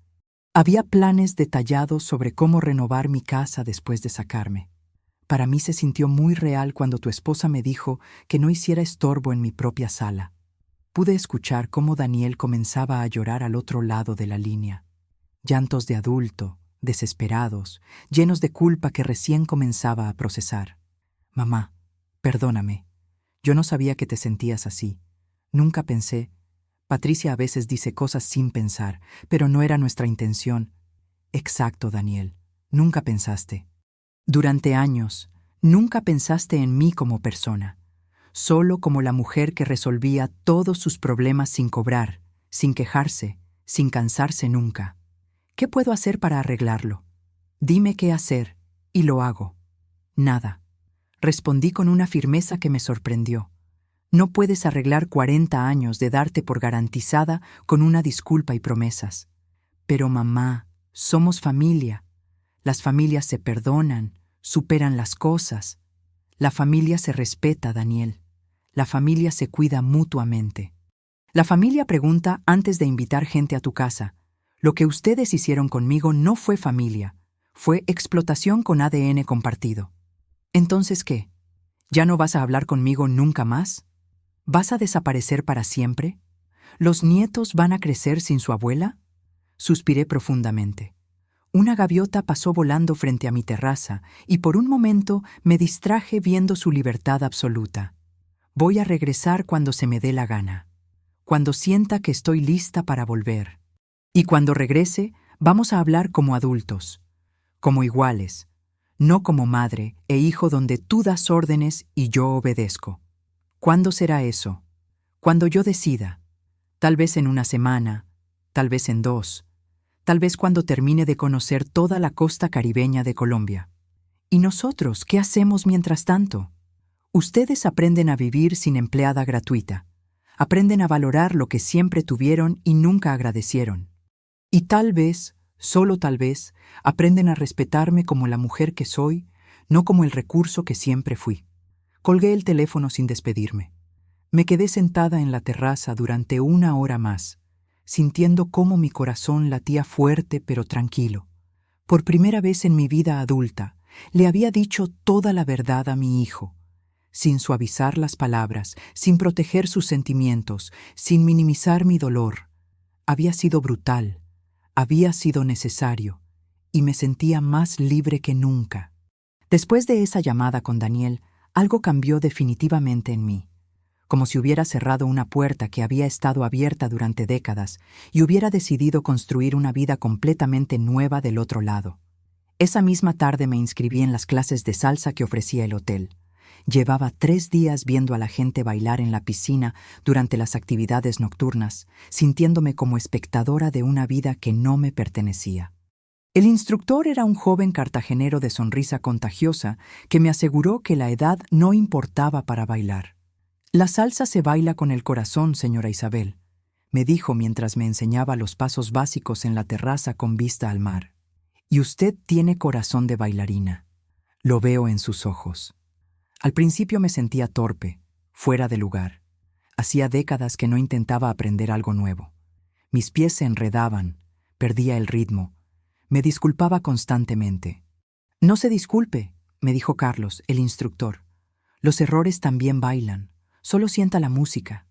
Había planes detallados sobre cómo renovar mi casa después de sacarme. Para mí se sintió muy real cuando tu esposa me dijo que no hiciera estorbo en mi propia sala. Pude escuchar cómo Daniel comenzaba a llorar al otro lado de la línea. Llantos de adulto, desesperados, llenos de culpa que recién comenzaba a procesar. Mamá, perdóname. Yo no sabía que te sentías así. Nunca pensé. Patricia a veces dice cosas sin pensar, pero no era nuestra intención. Exacto, Daniel. Nunca pensaste. Durante años, nunca pensaste en mí como persona. Solo como la mujer que resolvía todos sus problemas sin cobrar, sin quejarse, sin cansarse nunca. ¿Qué puedo hacer para arreglarlo? Dime qué hacer, y lo hago. Nada. Respondí con una firmeza que me sorprendió. No puedes arreglar 40 años de darte por garantizada con una disculpa y promesas. Pero mamá, somos familia. Las familias se perdonan, superan las cosas. La familia se respeta, Daniel. La familia se cuida mutuamente. La familia pregunta antes de invitar gente a tu casa. Lo que ustedes hicieron conmigo no fue familia, Fue explotación con ADN compartido. ¿Entonces qué? ¿Ya no vas a hablar conmigo nunca más? ¿Vas a desaparecer para siempre? ¿Los nietos van a crecer sin su abuela? Suspiré profundamente. Una gaviota pasó volando frente a mi terraza y por un momento me distraje viendo su libertad absoluta. Voy a regresar cuando se me dé la gana, cuando sienta que estoy lista para volver. Y cuando regrese, vamos a hablar como adultos, como iguales, no como madre e hijo donde tú das órdenes y yo obedezco. ¿Cuándo será eso? Cuando yo decida. Tal vez en una semana, tal vez en 2, tal vez cuando termine de conocer toda la costa caribeña de Colombia. ¿Y nosotros qué hacemos mientras tanto? Ustedes aprenden a vivir sin empleada gratuita. Aprenden a valorar lo que siempre tuvieron y nunca agradecieron. Y tal vez, solo tal vez, aprenden a respetarme como la mujer que soy, no como el recurso que siempre fui. Colgué el teléfono sin despedirme. Me quedé sentada en la terraza durante 1 hora más, sintiendo cómo mi corazón latía fuerte pero tranquilo. Por primera vez en mi vida adulta, le había dicho toda la verdad a mi hijo, sin suavizar las palabras, sin proteger sus sentimientos, sin minimizar mi dolor. Había sido brutal, había sido necesario, y me sentía más libre que nunca. Después de esa llamada con Daniel, algo cambió definitivamente en mí, como si hubiera cerrado una puerta que había estado abierta durante décadas y hubiera decidido construir una vida completamente nueva del otro lado. Esa misma tarde me inscribí en las clases de salsa que ofrecía el hotel. Llevaba 3 días viendo a la gente bailar en la piscina durante las actividades nocturnas, sintiéndome como espectadora de una vida que no me pertenecía. El instructor era un joven cartagenero de sonrisa contagiosa que me aseguró que la edad no importaba para bailar. «La salsa se baila con el corazón, señora Isabel», me dijo mientras me enseñaba los pasos básicos en la terraza con vista al mar. «Y usted tiene corazón de bailarina. Lo veo en sus ojos». Al principio me sentía torpe, fuera de lugar. Hacía décadas que no intentaba aprender algo nuevo. Mis pies se enredaban, perdía el ritmo. Me disculpaba constantemente. «No se disculpe», me dijo Carlos, el instructor. «Los errores también bailan. Solo sienta la música».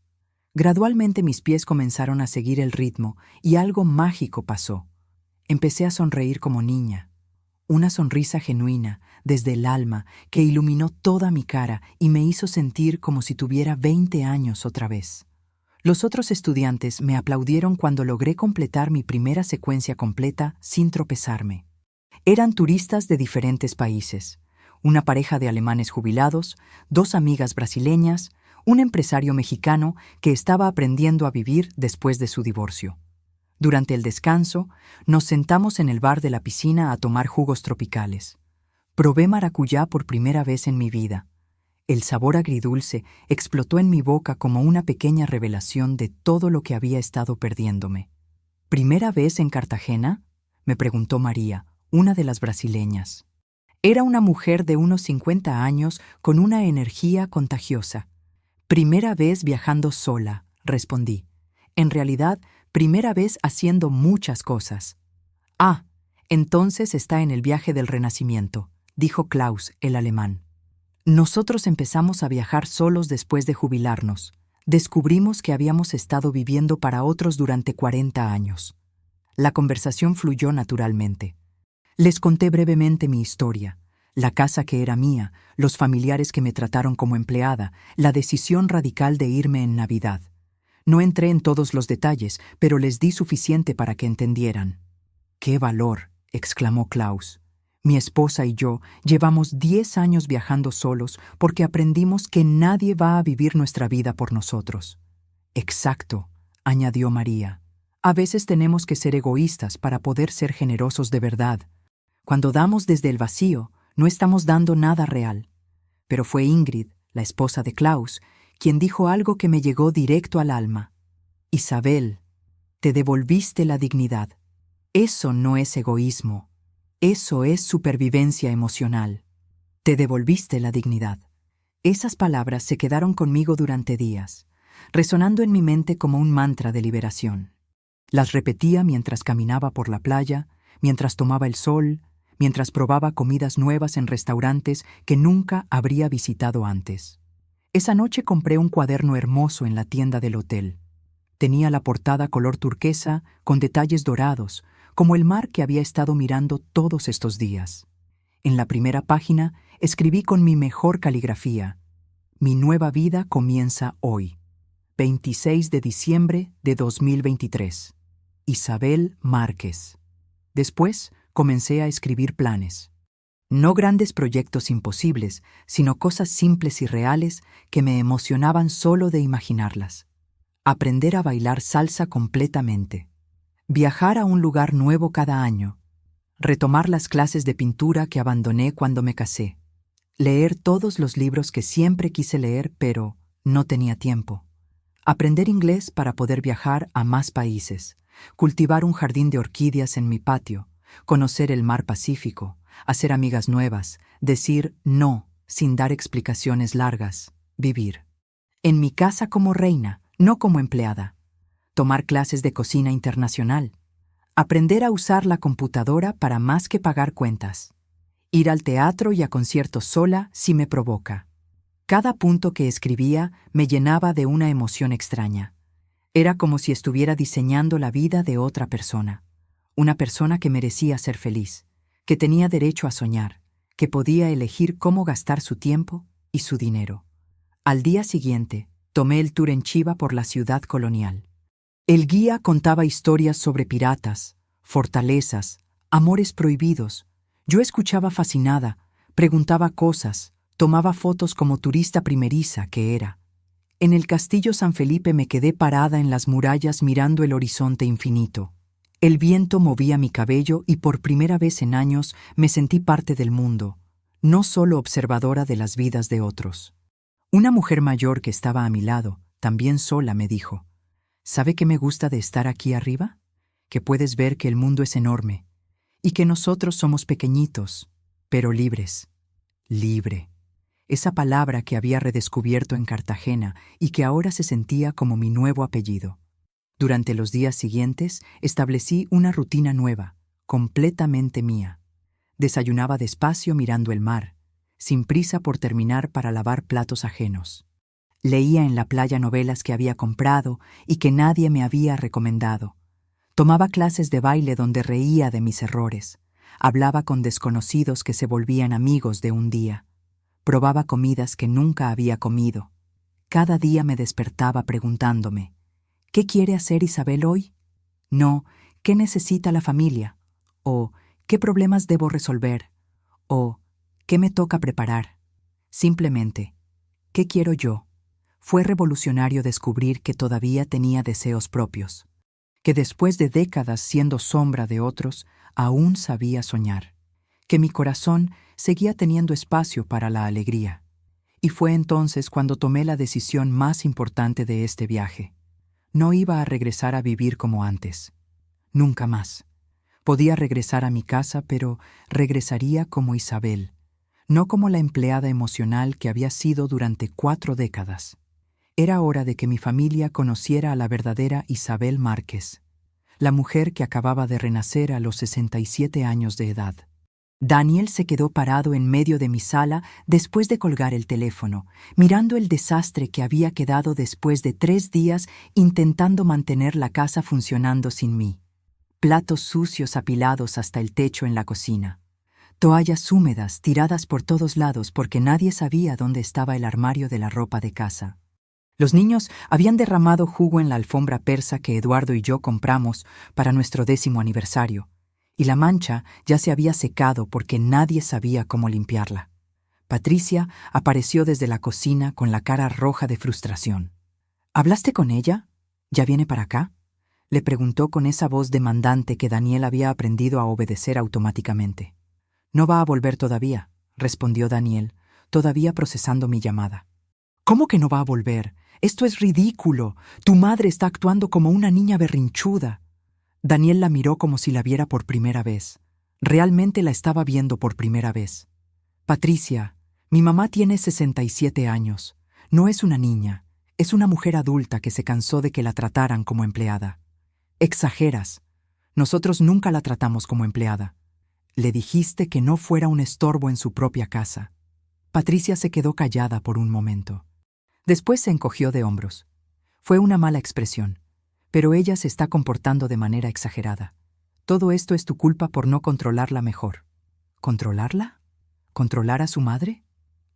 Gradualmente mis pies comenzaron a seguir el ritmo y algo mágico pasó. Empecé a sonreír como niña. Una sonrisa genuina, desde el alma, que iluminó toda mi cara y me hizo sentir como si tuviera 20 años otra vez. Los otros estudiantes me aplaudieron cuando logré completar mi primera secuencia completa sin tropezarme. Eran turistas de diferentes países, una pareja de alemanes jubilados, 2 amigas brasileñas, un empresario mexicano que estaba aprendiendo a vivir después de su divorcio. Durante el descanso, nos sentamos en el bar de la piscina a tomar jugos tropicales. Probé maracuyá por primera vez en mi vida. El sabor agridulce explotó en mi boca como una pequeña revelación de todo lo que había estado perdiéndome. ¿Primera vez en Cartagena?, me preguntó María, una de las brasileñas. Era una mujer de unos 50 años con una energía contagiosa. «Primera vez viajando sola», respondí. En realidad, primera vez haciendo muchas cosas. «Ah, entonces está en el viaje del renacimiento», dijo Klaus, el alemán. Nosotros empezamos a viajar solos después de jubilarnos. Descubrimos que habíamos estado viviendo para otros durante 40 años. La conversación fluyó naturalmente. Les conté brevemente mi historia, la casa que era mía, los familiares que me trataron como empleada, la decisión radical de irme en Navidad. No entré en todos los detalles, pero les di suficiente para que entendieran. «¡Qué valor!», exclamó Klaus. «Mi esposa y yo llevamos 10 años viajando solos porque aprendimos que nadie va a vivir nuestra vida por nosotros». «Exacto», añadió María. «A veces tenemos que ser egoístas para poder ser generosos de verdad. Cuando damos desde el vacío, no estamos dando nada real». Pero fue Ingrid, la esposa de Klaus, quien dijo algo que me llegó directo al alma. «Isabel, te devolviste la dignidad. Eso no es egoísmo. Eso es supervivencia emocional. Te devolviste la dignidad». Esas palabras se quedaron conmigo durante días, resonando en mi mente como un mantra de liberación. Las repetía mientras caminaba por la playa, mientras tomaba el sol, mientras probaba comidas nuevas en restaurantes que nunca habría visitado antes. Esa noche compré un cuaderno hermoso en la tienda del hotel. Tenía la portada color turquesa con detalles dorados, como el mar que había estado mirando todos estos días. En la primera página escribí con mi mejor caligrafía: Mi nueva vida comienza hoy. 26 de diciembre de 2023. Isabel Márquez. Después comencé a escribir planes. No grandes proyectos imposibles, sino cosas simples y reales que me emocionaban solo de imaginarlas. Aprender a bailar salsa completamente. Viajar a un lugar nuevo cada año. Retomar las clases de pintura que abandoné cuando me casé. Leer todos los libros que siempre quise leer, pero no tenía tiempo. Aprender inglés para poder viajar a más países. Cultivar un jardín de orquídeas en mi patio. Conocer el mar Pacífico. Hacer amigas nuevas. Decir no sin dar explicaciones largas. Vivir. En mi casa como reina, no como empleada. Tomar clases de cocina internacional. Aprender a usar la computadora para más que pagar cuentas. Ir al teatro y a conciertos sola si me provoca. Cada punto que escribía me llenaba de una emoción extraña. Era como si estuviera diseñando la vida de otra persona. Una persona que merecía ser feliz, que tenía derecho a soñar, que podía elegir cómo gastar su tiempo y su dinero. Al día siguiente, tomé el tour en chiva por la ciudad colonial. El guía contaba historias sobre piratas, fortalezas, amores prohibidos. Yo escuchaba fascinada, preguntaba cosas, tomaba fotos como turista primeriza que era. En el castillo San Felipe me quedé parada en las murallas mirando el horizonte infinito. El viento movía mi cabello y por primera vez en años me sentí parte del mundo, no solo observadora de las vidas de otros. Una mujer mayor que estaba a mi lado, también sola, me dijo: ¿Sabe qué me gusta de estar aquí arriba? Que puedes ver que el mundo es enorme y que nosotros somos pequeñitos, pero libres. Libre. Esa palabra que había redescubierto en Cartagena y que ahora se sentía como mi nuevo apellido. Durante los días siguientes establecí una rutina nueva, completamente mía. Desayunaba despacio mirando el mar, sin prisa por terminar para lavar platos ajenos. Leía en la playa novelas que había comprado y que nadie me había recomendado. Tomaba clases de baile donde reía de mis errores. Hablaba con desconocidos que se volvían amigos de un día. Probaba comidas que nunca había comido. Cada día me despertaba preguntándome: ¿qué quiere hacer Isabel hoy? No, ¿qué necesita la familia? O ¿qué problemas debo resolver? O ¿qué me toca preparar? Simplemente, ¿qué quiero yo? Fue revolucionario descubrir que todavía tenía deseos propios, que después de décadas siendo sombra de otros, aún sabía soñar, que mi corazón seguía teniendo espacio para la alegría. Y fue entonces cuando tomé la decisión más importante de este viaje. No iba a regresar a vivir como antes. Nunca más. Podía regresar a mi casa, pero regresaría como Isabel, no como la empleada emocional que había sido durante 4 décadas. Era hora de que mi familia conociera a la verdadera Isabel Márquez, la mujer que acababa de renacer a los 67 años de edad. Daniel se quedó parado en medio de mi sala después de colgar el teléfono, mirando el desastre que había quedado después de 3 días intentando mantener la casa funcionando sin mí. Platos sucios apilados hasta el techo en la cocina. Toallas húmedas tiradas por todos lados porque nadie sabía dónde estaba el armario de la ropa de casa. Los niños habían derramado jugo en la alfombra persa que Eduardo y yo compramos para nuestro 10º aniversario, y la mancha ya se había secado porque nadie sabía cómo limpiarla. Patricia apareció desde la cocina con la cara roja de frustración. ¿Hablaste con ella? ¿Ya viene para acá?, le preguntó con esa voz demandante que Daniel había aprendido a obedecer automáticamente. No va a volver todavía, respondió Daniel, todavía procesando mi llamada. ¿Cómo que no va a volver? Esto es ridículo. Tu madre está actuando como una niña berrinchuda. Daniel la miró como si la viera por primera vez. Realmente la estaba viendo por primera vez. Patricia, mi mamá tiene 67 años. No es una niña. Es una mujer adulta que se cansó de que la trataran como empleada. Exageras. Nosotros nunca la tratamos como empleada. Le dijiste que no fuera un estorbo en su propia casa. Patricia se quedó callada por un momento. Después se encogió de hombros. Fue una mala expresión, pero ella se está comportando de manera exagerada. Todo esto es tu culpa por no controlarla mejor. ¿Controlarla? ¿Controlar a su madre?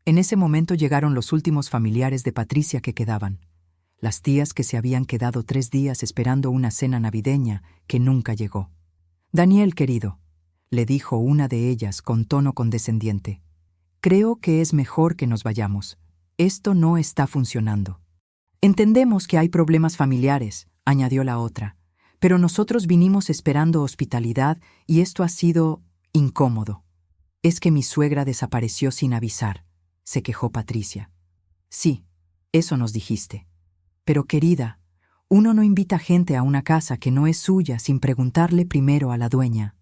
En ese momento llegaron los últimos familiares de Patricia que quedaban. Las tías que se habían quedado 3 días esperando una cena navideña que nunca llegó. Daniel, querido, le dijo una de ellas con tono condescendiente. Creo que es mejor que nos vayamos. Esto no está funcionando. Entendemos que hay problemas familiares, añadió la otra, pero nosotros vinimos esperando hospitalidad y esto ha sido incómodo. Es que mi suegra desapareció sin avisar, se quejó Patricia. Sí, eso nos dijiste. Pero querida, uno no invita gente a una casa que no es suya sin preguntarle primero a la dueña.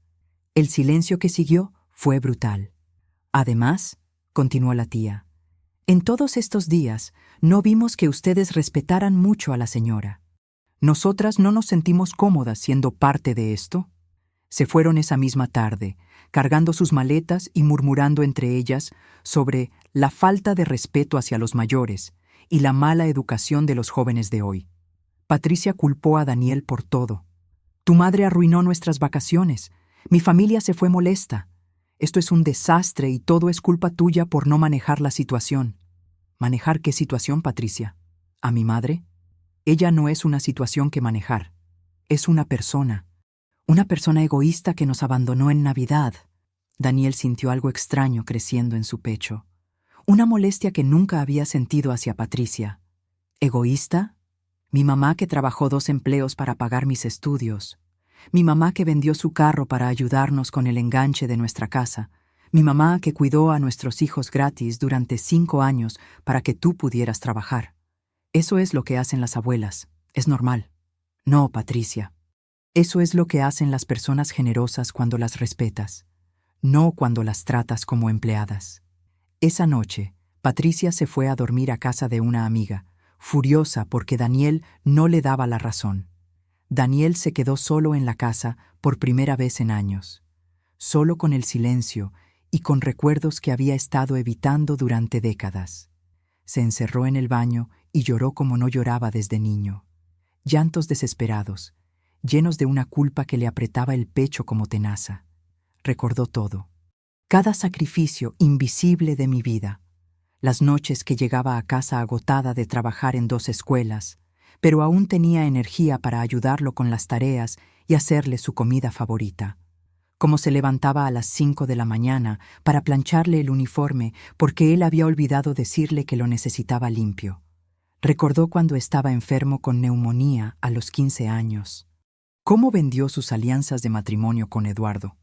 El silencio que siguió fue brutal. Además, continuó la tía, en todos estos días no vimos que ustedes respetaran mucho a la señora. ¿Nosotras no nos sentimos cómodas siendo parte de esto? Se fueron esa misma tarde, cargando sus maletas y murmurando entre ellas sobre la falta de respeto hacia los mayores y la mala educación de los jóvenes de hoy. Patricia culpó a Daniel por todo. Tu madre arruinó nuestras vacaciones. Mi familia se fue molesta. Esto es un desastre y todo es culpa tuya por no manejar la situación. ¿Manejar qué situación, Patricia? ¿A mi madre? Ella no es una situación que manejar. Es una persona egoísta que nos abandonó en Navidad. Daniel sintió algo extraño creciendo en su pecho. Una molestia que nunca había sentido hacia Patricia. ¿Egoísta? Mi mamá que trabajó 2 empleos para pagar mis estudios. Mi mamá que vendió su carro para ayudarnos con el enganche de nuestra casa. Mi mamá que cuidó a nuestros hijos gratis durante 5 años para que tú pudieras trabajar. Eso es lo que hacen las abuelas. Es normal. No, Patricia. Eso es lo que hacen las personas generosas cuando las respetas, no cuando las tratas como empleadas. Esa noche, Patricia se fue a dormir a casa de una amiga, furiosa porque Daniel no le daba la razón. Daniel se quedó solo en la casa por primera vez en años, solo con el silencio y con recuerdos que había estado evitando durante décadas. Se encerró en el baño y lloró como no lloraba desde niño. Llantos desesperados, llenos de una culpa que le apretaba el pecho como tenaza. Recordó todo. Cada sacrificio invisible de mi vida. Las noches que llegaba a casa agotada de trabajar en 2 escuelas, pero aún tenía energía para ayudarlo con las tareas y hacerle su comida favorita. Como se levantaba a las 5 de la mañana para plancharle el uniforme porque él había olvidado decirle que lo necesitaba limpio. Recordó cuando estaba enfermo con neumonía a los 15 años. Cómo vendió sus alianzas de matrimonio con Eduardo,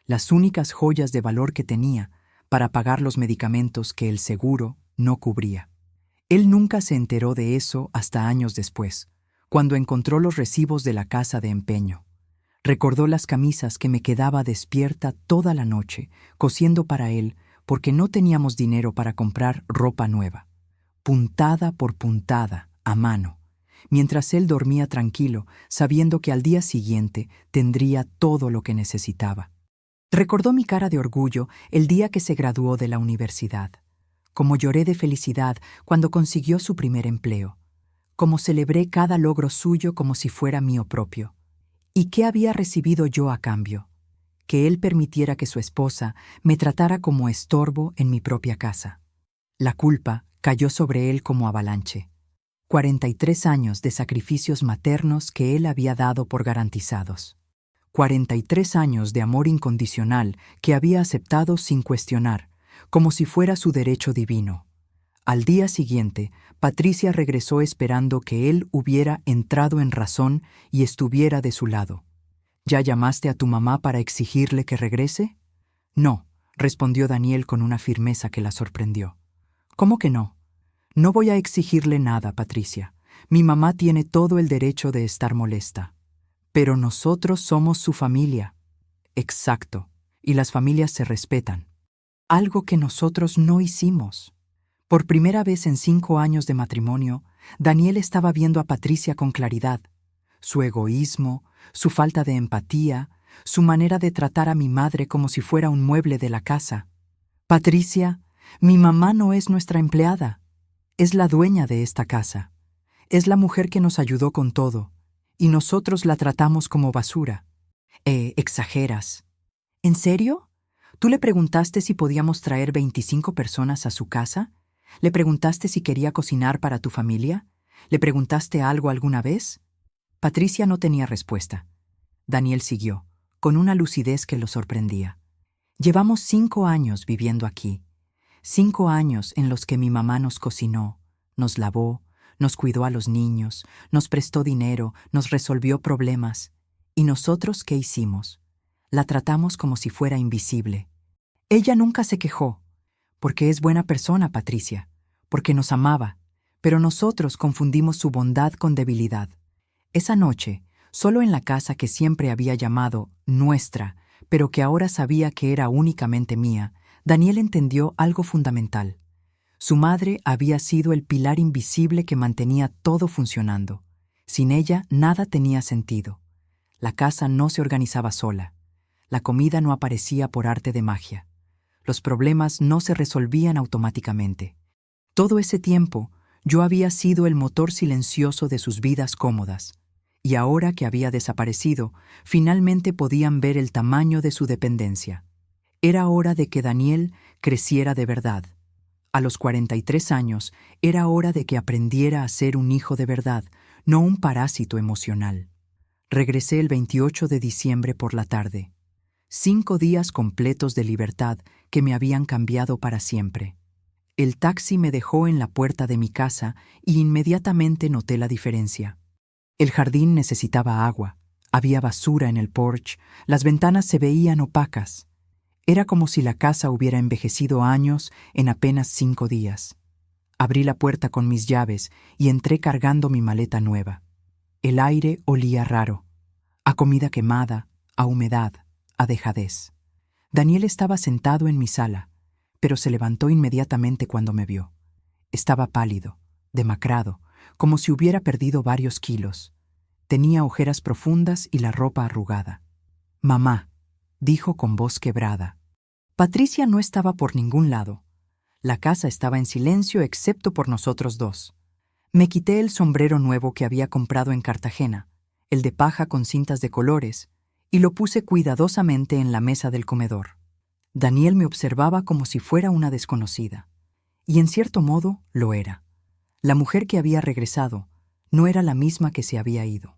las únicas joyas de valor que tenía, para pagar los medicamentos que el seguro no cubría. Él nunca se enteró de eso hasta años después, cuando encontró los recibos de la casa de empeño. Recordó las camisas que me quedaba despierta toda la noche, cosiendo para él, porque no teníamos dinero para comprar ropa nueva. Puntada por puntada, a mano, mientras él dormía tranquilo, sabiendo que al día siguiente tendría todo lo que necesitaba. Recordó mi cara de orgullo el día que se graduó de la universidad. Cómo lloré de felicidad cuando consiguió su primer empleo. Cómo celebré cada logro suyo como si fuera mío propio. ¿Y qué había recibido yo a cambio? Que él permitiera que su esposa me tratara como estorbo en mi propia casa. La culpa cayó sobre él como avalanche. 43 años de sacrificios maternos que él había dado por garantizados. 43 años de amor incondicional que había aceptado sin cuestionar, como si fuera su derecho divino. Al día siguiente, Patricia regresó esperando que él hubiera entrado en razón y estuviera de su lado. ¿Ya llamaste a tu mamá para exigirle que regrese? No, respondió Daniel con una firmeza que la sorprendió. ¿Cómo que no? No voy a exigirle nada, Patricia. Mi mamá tiene todo el derecho de estar molesta. Pero nosotros somos su familia. Exacto, y las familias se respetan. Algo que nosotros no hicimos. Por primera vez en 5 años de matrimonio, Daniel estaba viendo a Patricia con claridad. Su egoísmo, su falta de empatía, su manera de tratar a mi madre como si fuera un mueble de la casa. Patricia, mi mamá no es nuestra empleada, es la dueña de esta casa. Es la mujer que nos ayudó con todo, y nosotros la tratamos como basura. Exageras. ¿En serio? ¿Tú le preguntaste si podíamos traer 25 personas a su casa? ¿Le preguntaste si quería cocinar para tu familia? ¿Le preguntaste algo alguna vez? Patricia no tenía respuesta. Daniel siguió, con una lucidez que lo sorprendía. Llevamos 5 años viviendo aquí. 5 años en los que mi mamá nos cocinó, nos lavó, nos cuidó a los niños, nos prestó dinero, nos resolvió problemas. ¿Y nosotros qué hicimos? La tratamos como si fuera invisible. Ella nunca se quejó, porque es buena persona, Patricia, porque nos amaba, pero nosotros confundimos su bondad con debilidad. Esa noche, solo en la casa que siempre había llamado nuestra, pero que ahora sabía que era únicamente mía, Daniel entendió algo fundamental. Su madre había sido el pilar invisible que mantenía todo funcionando. Sin ella, nada tenía sentido. La casa no se organizaba sola. La comida no aparecía por arte de magia. Los problemas no se resolvían automáticamente. Todo ese tiempo, yo había sido el motor silencioso de sus vidas cómodas. Y ahora que había desaparecido, finalmente podían ver el tamaño de su dependencia. Era hora de que Daniel creciera de verdad. A los 43 años, era hora de que aprendiera a ser un hijo de verdad, no un parásito emocional. Regresé el 28 de diciembre por la tarde. 5 días completos de libertad que me habían cambiado para siempre. El taxi me dejó en la puerta de mi casa y inmediatamente noté la diferencia. El jardín necesitaba agua, había basura en el porche, las ventanas se veían opacas. Era como si la casa hubiera envejecido años en apenas 5 días. Abrí la puerta con mis llaves y entré cargando mi maleta nueva. El aire olía raro, a comida quemada, a humedad, a dejadez. Daniel estaba sentado en mi sala, pero se levantó inmediatamente cuando me vio. Estaba pálido, demacrado, como si hubiera perdido varios kilos. Tenía ojeras profundas y la ropa arrugada. «Mamá», dijo con voz quebrada. Patricia no estaba por ningún lado. La casa estaba en silencio excepto por nosotros dos. Me quité el sombrero nuevo que había comprado en Cartagena, el de paja con cintas de colores, y lo puse cuidadosamente en la mesa del comedor. Daniel me observaba como si fuera una desconocida. Y en cierto modo lo era. La mujer que había regresado no era la misma que se había ido.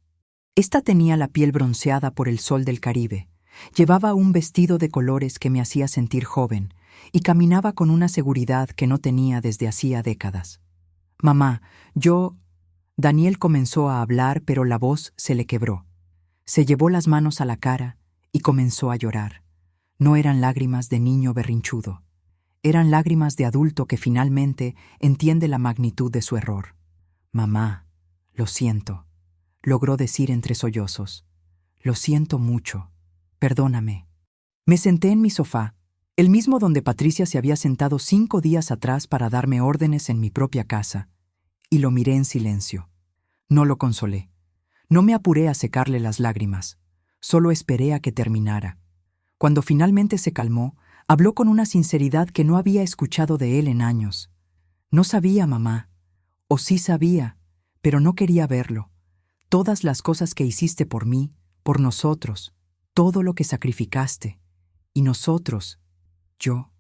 Esta tenía la piel bronceada por el sol del Caribe, llevaba un vestido de colores que me hacía sentir joven y caminaba con una seguridad que no tenía desde hacía décadas. «Mamá, yo...» Daniel comenzó a hablar, pero la voz se le quebró. Se llevó las manos a la cara y comenzó a llorar. No eran lágrimas de niño berrinchudo. Eran lágrimas de adulto que finalmente entiende la magnitud de su error. «Mamá, lo siento», logró decir entre sollozos. «Lo siento mucho. Perdóname». Me senté en mi sofá, el mismo donde Patricia se había sentado 5 días atrás para darme órdenes en mi propia casa, y lo miré en silencio. No lo consolé. No me apuré a secarle las lágrimas. Solo esperé a que terminara. Cuando finalmente se calmó, habló con una sinceridad que no había escuchado de él en años. «No sabía, mamá. O sí sabía, pero no quería verlo. Todas las cosas que hiciste por mí, por nosotros, todo lo que sacrificaste. Y nosotros, yo,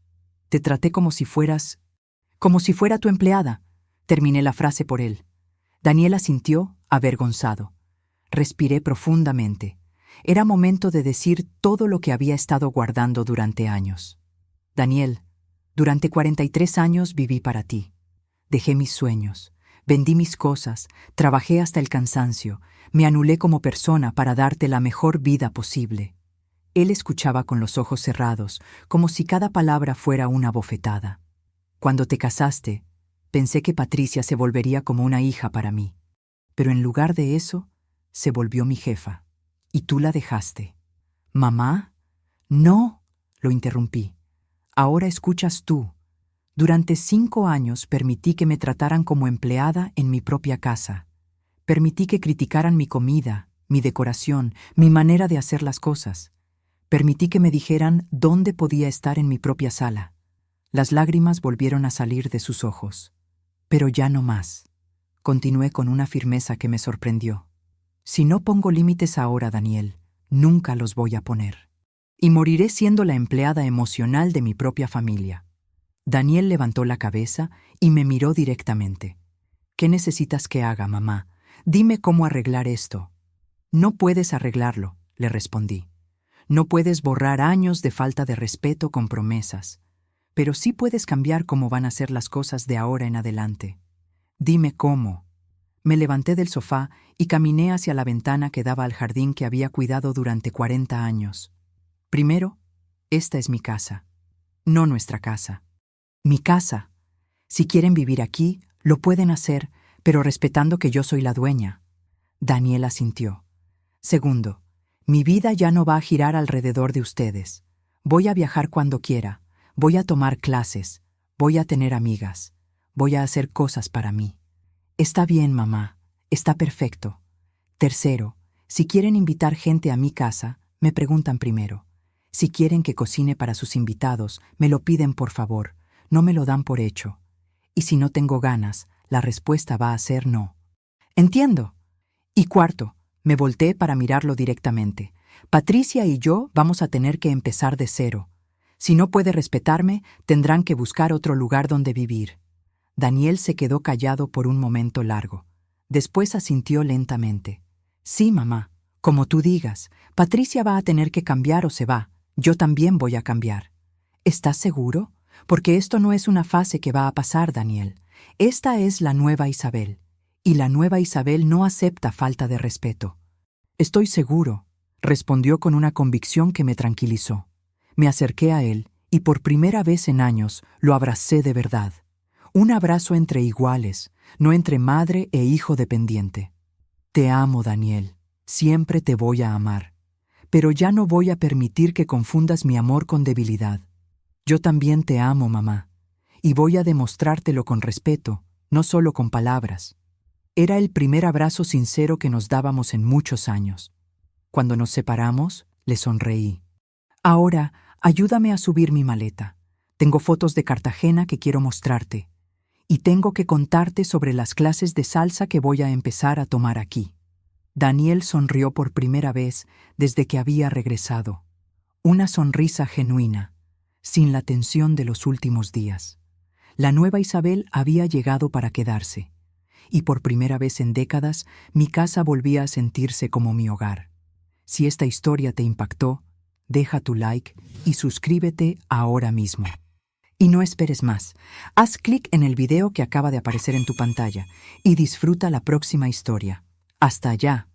te traté como si fuera tu empleada». Terminé la frase por él. Daniel asintió, avergonzado. Respiré profundamente. Era momento de decir todo lo que había estado guardando durante años. «Daniel, durante 43 años viví para ti. Dejé mis sueños, vendí mis cosas, trabajé hasta el cansancio, me anulé como persona para darte la mejor vida posible». Él escuchaba con los ojos cerrados, como si cada palabra fuera una bofetada. «Cuando te casaste, pensé que Patricia se volvería como una hija para mí. Pero en lugar de eso, se volvió mi jefa. Y tú la dejaste». «¿Mamá?» «No», lo interrumpí. «Ahora escuchas tú. Durante 5 años permití que me trataran como empleada en mi propia casa. Permití que criticaran mi comida, mi decoración, mi manera de hacer las cosas. Permití que me dijeran dónde podía estar en mi propia sala. Las lágrimas volvieron a salir de sus ojos. Pero ya no más. Continué con una firmeza que me sorprendió. Si no pongo límites ahora, Daniel, nunca los voy a poner. Y moriré siendo la empleada emocional de mi propia familia. Daniel levantó la cabeza y me miró directamente. ¿Qué necesitas que haga, mamá? Dime cómo arreglar esto. No puedes arreglarlo, le respondí. No puedes borrar años de falta de respeto con promesas, pero sí puedes cambiar cómo van a ser las cosas de ahora en adelante. Dime cómo. Me levanté del sofá y caminé hacia la ventana que daba al jardín que había cuidado durante 40 años. Primero, esta es mi casa, no nuestra casa. Mi casa. Si quieren vivir aquí, lo pueden hacer, pero respetando que yo soy la dueña. Daniel asintió. Segundo, mi vida ya no va a girar alrededor de ustedes. Voy a viajar cuando quiera, voy a tomar clases, voy a tener amigas, voy a hacer cosas para mí. Está bien, mamá, está perfecto. Tercero, si quieren invitar gente a mi casa, me preguntan primero. Si quieren que cocine para sus invitados, me lo piden por favor, no me lo dan por hecho. Y si no tengo ganas, la respuesta va a ser no. Entiendo. Y cuarto, me volteé para mirarlo directamente. Patricia y yo vamos a tener que empezar de cero. Si no puede respetarme, tendrán que buscar otro lugar donde vivir. Daniel se quedó callado por un momento largo. Después asintió lentamente. Sí, mamá, como tú digas. Patricia va a tener que cambiar o se va. Yo también voy a cambiar. ¿Estás seguro? Porque esto no es una fase que va a pasar, Daniel. Esta es la nueva Isabel. Y la nueva Isabel no acepta falta de respeto. Estoy seguro, respondió con una convicción que me tranquilizó. Me acerqué a él y por primera vez en años lo abracé de verdad. Un abrazo entre iguales, no entre madre e hijo dependiente. Te amo, Daniel. Siempre te voy a amar. Pero ya no voy a permitir que confundas mi amor con debilidad. Yo también te amo, mamá. Y voy a demostrártelo con respeto, no solo con palabras. Era el primer abrazo sincero que nos dábamos en muchos años. Cuando nos separamos, le sonreí. Ahora, ayúdame a subir mi maleta. Tengo fotos de Cartagena que quiero mostrarte. Y tengo que contarte sobre las clases de salsa que voy a empezar a tomar aquí. Daniel sonrió por primera vez desde que había regresado. Una sonrisa genuina, sin la tensión de los últimos días. La nueva Isabel había llegado para quedarse. Y por primera vez en décadas, mi casa volvía a sentirse como mi hogar. Si esta historia te impactó, deja tu like y suscríbete ahora mismo. Y no esperes más. Haz clic en el video que acaba de aparecer en tu pantalla y disfruta la próxima historia. Hasta allá.